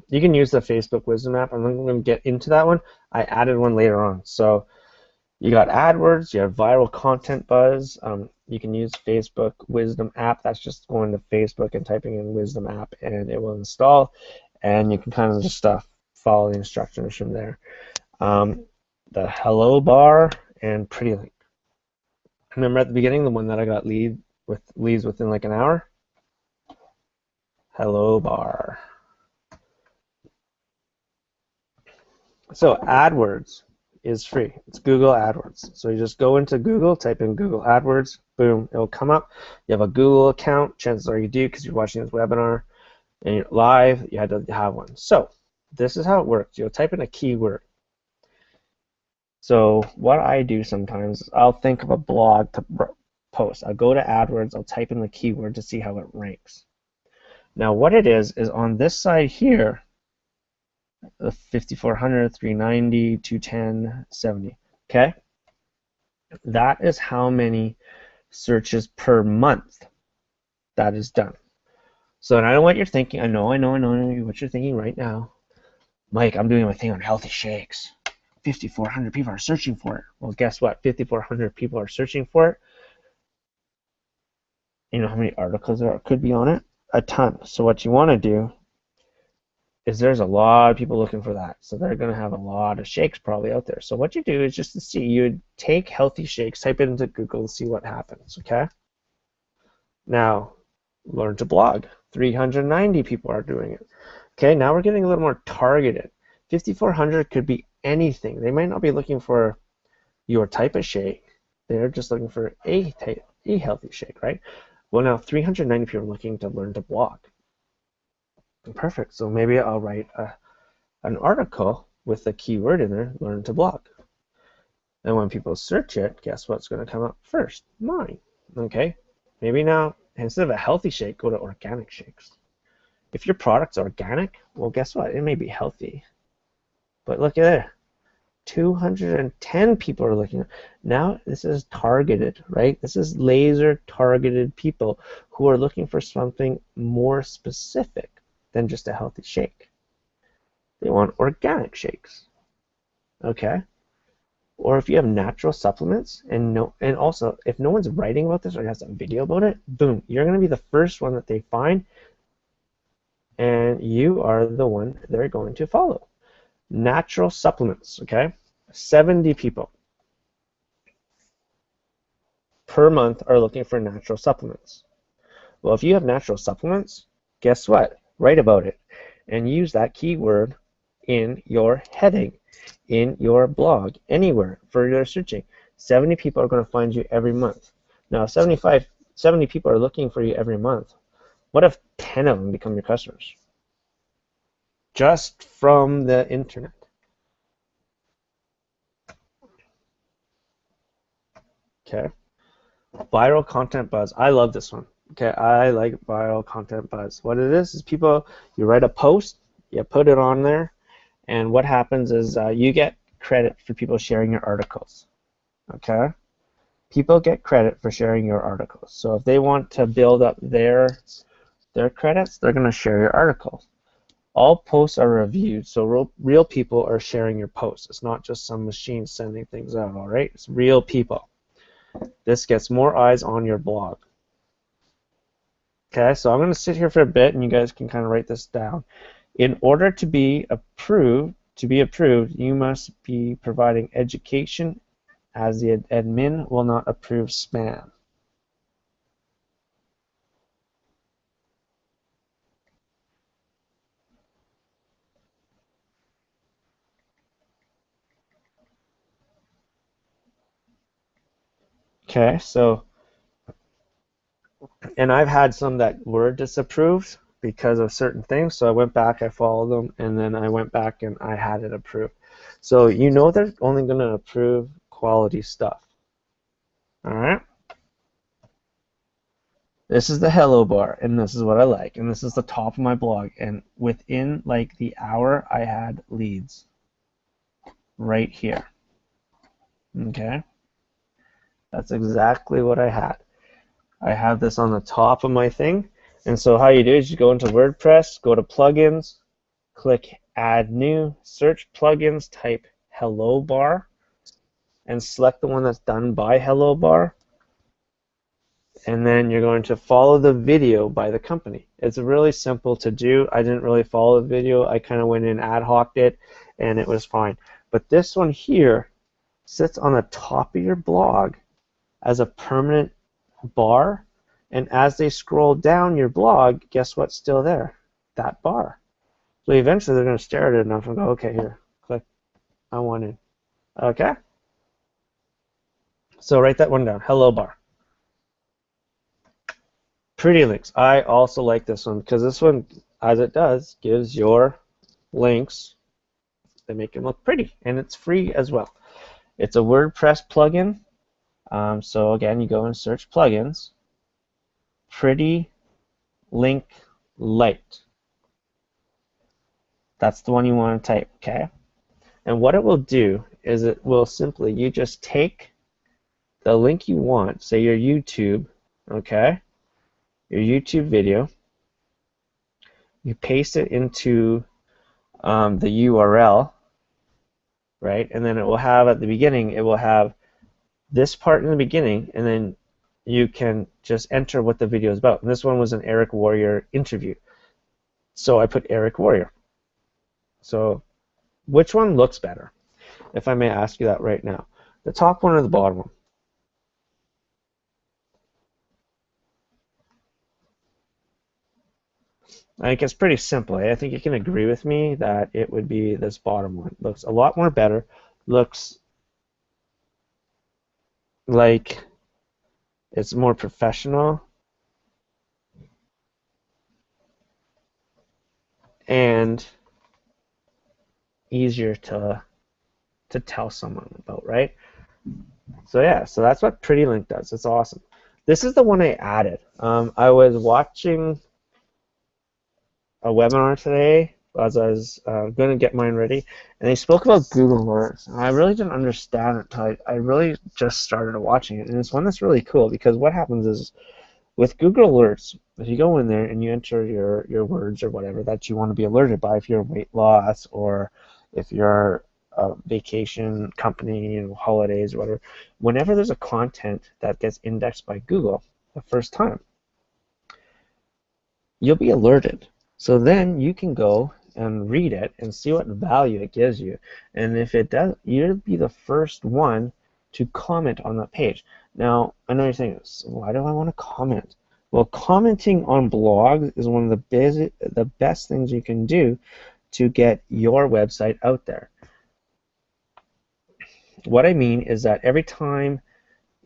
you can use the Facebook Wisdom app. I'm not going to get into that one. I added one later on. So you got AdWords, you have viral content buzz. You can use Facebook Wisdom app. That's just going to Facebook and typing in Wisdom app, and it will install. And you can kind of just follow the instructions from there. The hello bar and pretty link. Remember at the beginning, the one that I got leads within like an hour? Hello bar. So AdWords is free. It's Google AdWords. So you just go into Google, type in Google AdWords, boom, it'll come up. You have a Google account, chances are you do because you're watching this webinar and you're live, you had to have one. So this is how it works. You'll type in a keyword. So what I do sometimes is I'll think of a blog to post. I'll go to AdWords, I'll type in the keyword to see how it ranks. Now what it is on this side here, the 5400, 390, 210, 70. Okay? That is how many searches per month that is done. So I know what you're thinking. I know what you're thinking right now. Mike, I'm doing my thing on healthy shakes. 5,400 people are searching for it. Well, guess what? 5,400 people are searching for it. You know how many articles there could be on it? A ton. So what you want to do is there's a lot of people looking for that. So they're going to have a lot of shakes probably out there. So what you do is just to see, you would take healthy shakes, type it into Google, see what happens, okay? Now, learn to blog. 390 people are doing it. Okay, now we're getting a little more targeted. 5,400 could be anything. They might not be looking for your type of shake. They're just looking for a healthy shake, right? Well, now 390 people are looking to learn to blog. Perfect. So maybe I'll write an article with a keyword in there, learn to blog. And when people search it, guess what's going to come up first? Mine. Okay. Maybe now, instead of a healthy shake, go to organic shakes. If your product's organic, well, guess what? It may be healthy. But look at there. 210 people are looking. Now this is targeted, right? This is laser targeted people who are looking for something more specific than just a healthy shake. They want organic shakes. Okay? Or if you have natural supplements and also if no one's writing about this or has a video about it, boom, you're going to be the first one that they find, and you are the one they're going to follow. Natural supplements, okay? 70 people per month are looking for natural supplements. Well, if you have natural supplements, guess what? Write about it and use that keyword in your heading, in your blog, anywhere for your searching. 70 people are going to find you every month. Now, 70 people are looking for you every month. What if 10 of them become your customers? Just from the internet. Okay. Viral content buzz. I love this one. Okay, I like viral content buzz. What it is people, you write a post, you put it on there, and what happens is you get credit for people sharing your articles. Okay? People get credit for sharing your articles. So if they want to build up their credits, they're going to share your articles. All posts are reviewed, so real people are sharing your posts. It's not just some machine sending things out, all right? It's real people. This gets more eyes on your blog. Okay, so I'm going to sit here for a bit, and you guys can kind of write this down. In order to be approved, you must be providing education, as the admin will not approve spam. Okay, so And I've had some that were disapproved because of certain things. So I went back, I followed them, and then I went back and I had it approved. So you know they're only going to approve quality stuff. All right. This is the hello bar, and this is what I like, and this is the top of my blog. And within like the hour, I had leads right here. Okay. That's exactly what I had. I have this on the top of my thing. And so how you do is you go into WordPress, go to plugins, click add new, search plugins, type hello bar, and select the one that's done by hello bar. And then you're going to follow the video by the company. It's really simple to do. I didn't really follow the video. I kind of went in ad hoc'd it, and it was fine. But this one here sits on the top of your blog as a permanent bar, and as they scroll down your blog, guess what's still there? That bar. So eventually they're going to stare at it enough and go, okay, here, click, I want in. Okay? So write that one down, hello bar. Pretty links. I also like this one because this one, as it does, gives your links, they make them look pretty, and it's free as well. It's a WordPress plugin. So again, you go and search plugins, Pretty Link Lite. That's the one you want to type, okay? And what it will do is it will simply, you just take the link you want, say your YouTube, okay? Your YouTube video, you paste it into the URL, right? And then it will have at the beginning, it will have this part in the beginning, and then you can just enter what the video is about. And this one was an Eric Warrior interview. So I put Eric Warrior. So which one looks better? If I may ask you that right now. The top one or the bottom one? I think it's pretty simple. I think you can agree with me that it would be this bottom one. Looks a lot more better. Looks like it's more professional. And easier to tell someone about, right? So yeah, so that's what Pretty Link does. It's awesome. This is the one I added. I was watching a webinar today as I was going to get mine ready, and they spoke about Google Alerts. And I really didn't understand it until I really just started watching it, and it's one that's really cool because what happens is with Google Alerts, if you go in there and you enter your words or whatever that you want to be alerted by, if you're weight loss or if you're a vacation company, you know, holidays or whatever, whenever there's a content that gets indexed by Google the first time, you'll be alerted. So then you can go and read it and see what value it gives you. And if it does, you'll be the first one to comment on that page. Now, I know you're saying, so why do I want to comment? Well, commenting on blogs is one of the best things you can do to get your website out there. What I mean is that every time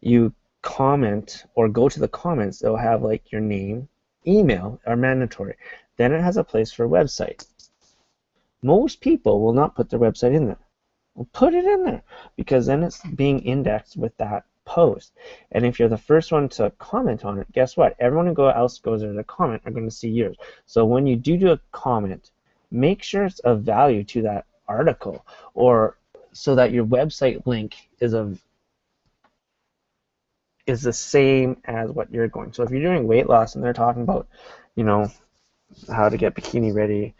you comment or go to the comments, they'll have like your name, email are mandatory. Then it has a place for a website. Most people will not put their website in there. Well, put it in there because then it's being indexed with that post. And if you're the first one to comment on it, guess what? Everyone else goes there to comment are going to see yours. So when you do a comment, make sure it's of value to that article, or so that your website link is the same as what you're going. So if you're doing weight loss and they're talking about, you know, how to get bikini ready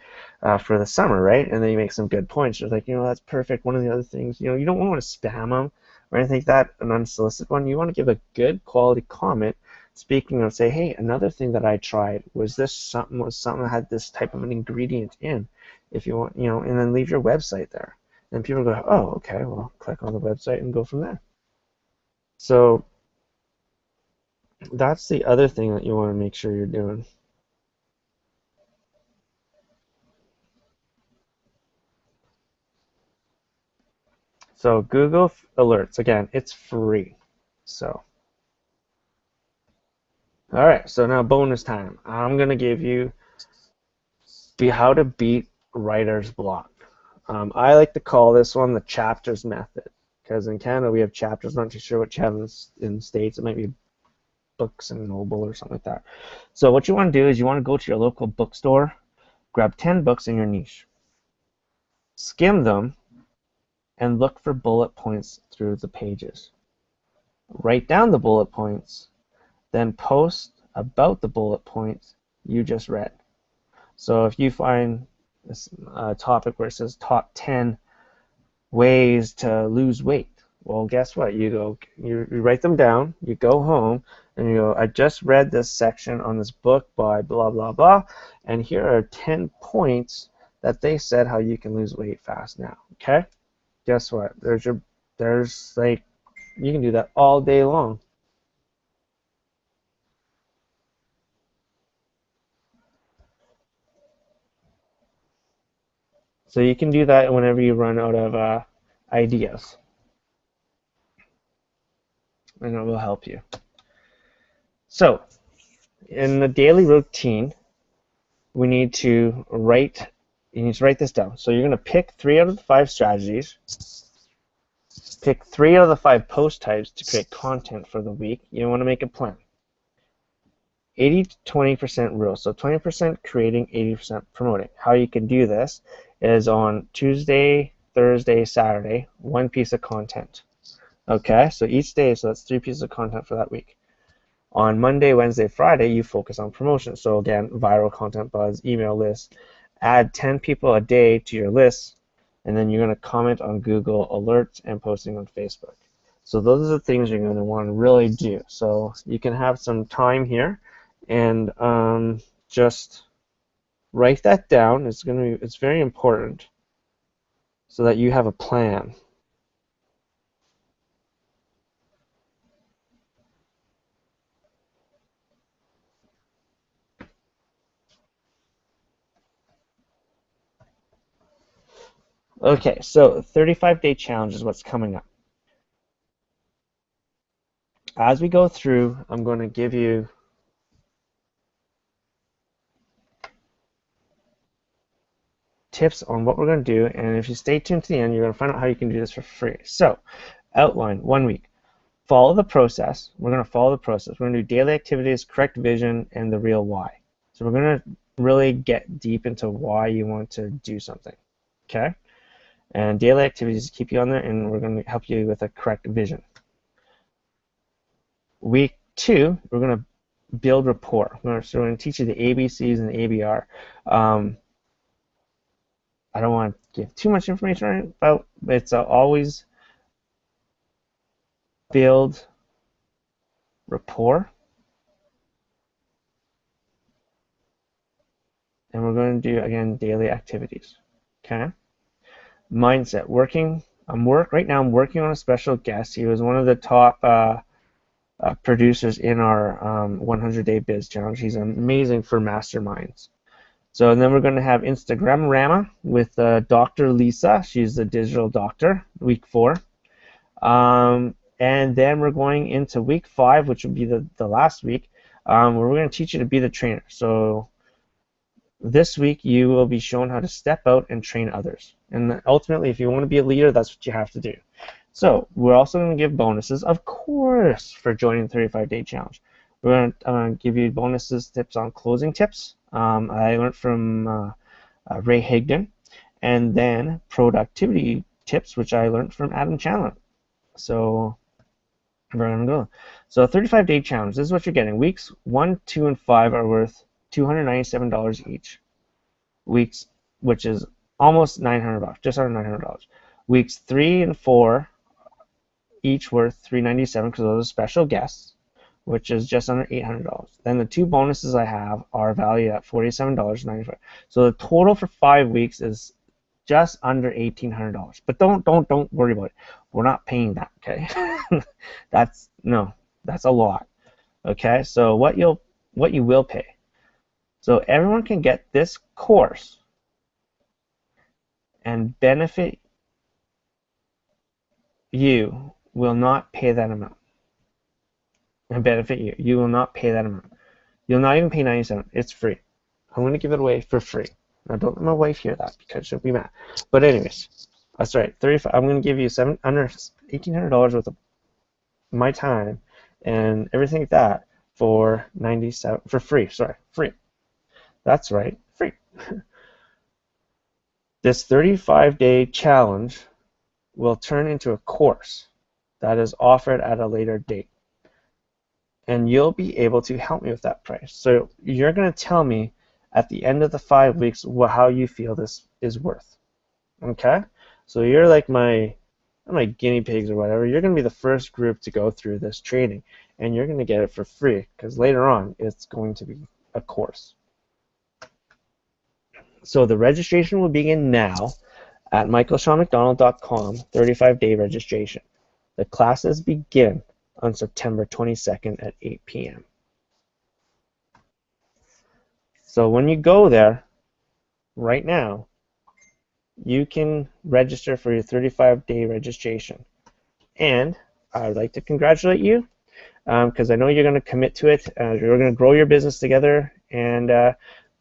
for the summer, right? And then you make some good points. You're like, you know, that's perfect. One of the other things, you know, you don't want to spam them or anything like that, an unsolicited one. You want to give a good quality comment. Speaking of, say, hey, another thing that I tried was something that had this type of an ingredient in. If you want, you know, and then leave your website there. And people go, oh, okay, well, click on the website and go from there. So that's the other thing that you want to make sure you're doing. So Google Alerts, again, it's free. So All right, so now bonus time. I'm gonna give you how to beat writer's block. I like to call this one the chapters method because in Canada we have chapters. I'm not too sure what chapters in the States. It might be Books and Noble or something like that. So what you want to do is you want to go to your local bookstore, grab 10 books in your niche, skim them, and look for bullet points through the pages. Write down the bullet points, then post about the bullet points you just read. So if you find this topic where it says top 10 ways to lose weight, well, guess what? You write them down, you go home, and you go, I just read this section on this book by blah, blah, blah, and here are 10 points that they said how you can lose weight fast now, okay? Guess what? There's like, you can do that all day long. So you can do that whenever you run out of ideas, and it will help you. So in the daily routine, we need to write, you need to write this down. So you're going to pick 3 out of the 5 strategies, pick 3 out of the 5 post types to create content for the week. You want to make a plan. 80 to 20% rule. So 20% creating, 80% promoting. How you can do this is on Tuesday, Thursday, Saturday, 1 piece of content. Okay, so each day, so that's 3 pieces of content for that week. On Monday, Wednesday, Friday, you focus on promotion. So again, viral content buzz, email list, add 10 people a day to your list, and then you're going to comment on Google alerts and posting on Facebook. So those are the things you're going to want to really do. So you can have some time here and just write that down. It's very important so that you have a plan. Okay, so 35-day challenge is what's coming up. As we go through, I'm going to give you tips on what we're going to do, and if you stay tuned to the end, you're going to find out how you can do this for free. So, outline 1 week. Follow the process. We're going to follow the process. We're going to do daily activities, correct vision, and the real why. So we're going to really get deep into why you want to do something. Okay? And daily activities keep you on there, and we're going to help you with a correct vision. Week 2, we're going to build rapport. So we're going to teach you the ABCs and the ABR. I don't want to give too much information about, but it's always build rapport. And we're going to do, again, daily activities. Okay? Mindset. Right now I'm working on a special guest. He was one of the top producers in our 100-day biz challenge. He's amazing for masterminds. So and then we're going to have Instagram Rama with Dr. Lisa. She's the digital doctor, week 4. And then we're going into week 5, which will be the last week, where we're going to teach you to be the trainer. So this week you will be shown how to step out and train others. And ultimately, if you want to be a leader, that's what you have to do. So we're also going to give bonuses, of course, for joining the 35-day challenge. We're going to give you bonuses, tips on closing tips. I learned from Ray Higdon, and then productivity tips, which I learned from Adam Chandler. So we're going to go. So 35-day challenge. This is what you're getting. Weeks 1, 2, and 5 are worth $297 each. Weeks, which is almost $900, just under $900. Weeks 3 and 4, each worth $397 because those are special guests, which is just under $800. Then the 2 bonuses I have are valued at $47.95. So the total for 5 weeks is just under $1,800. But don't worry about it. We're not paying that, okay? that's a lot. Okay? So what you will pay. So everyone can get this course and benefit. You will not pay that amount. And benefit you. You will not pay that amount. You'll not even pay 97. It's free. I'm going to give it away for free. Now, don't let my wife hear that because she'll be mad. But anyways, that's right. 35. I'm going to give you under $1,800 worth of my time and everything like that for 97 for free. Sorry, free. That's right, free. This 35-day challenge will turn into a course that is offered at a later date. And you'll be able to help me with that price. So you're going to tell me at the end of the 5 weeks how you feel this is worth. Okay? So you're like my guinea pigs or whatever. You're going to be the first group to go through this training, and you're going to get it for free because later on it's going to be a course. So the registration will begin now at michaelshawnmcdonald.com, 35-day registration. The classes begin on September 22nd at 8 p.m. So when you go there right now, you can register for your 35-day registration. And I would like to congratulate you because I know you're going to commit to it. You're going to grow your business together. And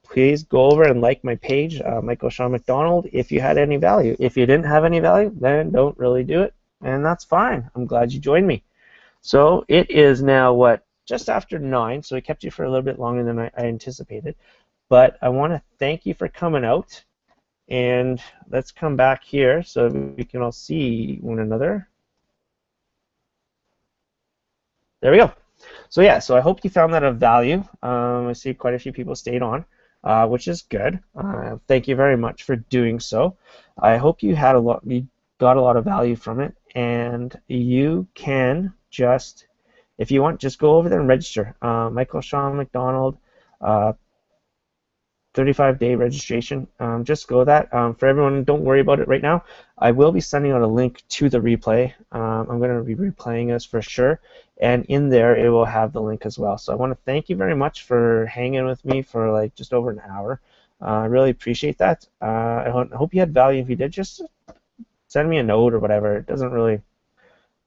please go over and like my page, Michael Shawn McDonald, if you had any value. If you didn't have any value, then don't really do it. And that's fine. I'm glad you joined me. So it is now, what, just after 9, so I kept you for a little bit longer than I anticipated. But I want to thank you for coming out. And let's come back here so we can all see one another. There we go. So yeah, so I hope you found that of value. I see quite a few people stayed on, which is good. Thank you very much for doing so. I hope you got a lot of value from it, and you can just, if you want, just go over there and register. Michael Shawn McDonald, 35-day registration. Just go that. For everyone, don't worry about it right now. I will be sending out a link to the replay. I'm going to be replaying this for sure, and in there it will have the link as well. So I want to thank you very much for hanging with me for like just over an hour. I really appreciate that. I hope you had value. If you did, just send me a note or whatever. It doesn't really,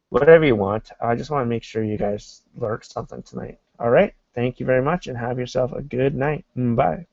whatever you want. I just want to make sure you guys learned something tonight. All right. Thank you very much, and have yourself a good night. Bye.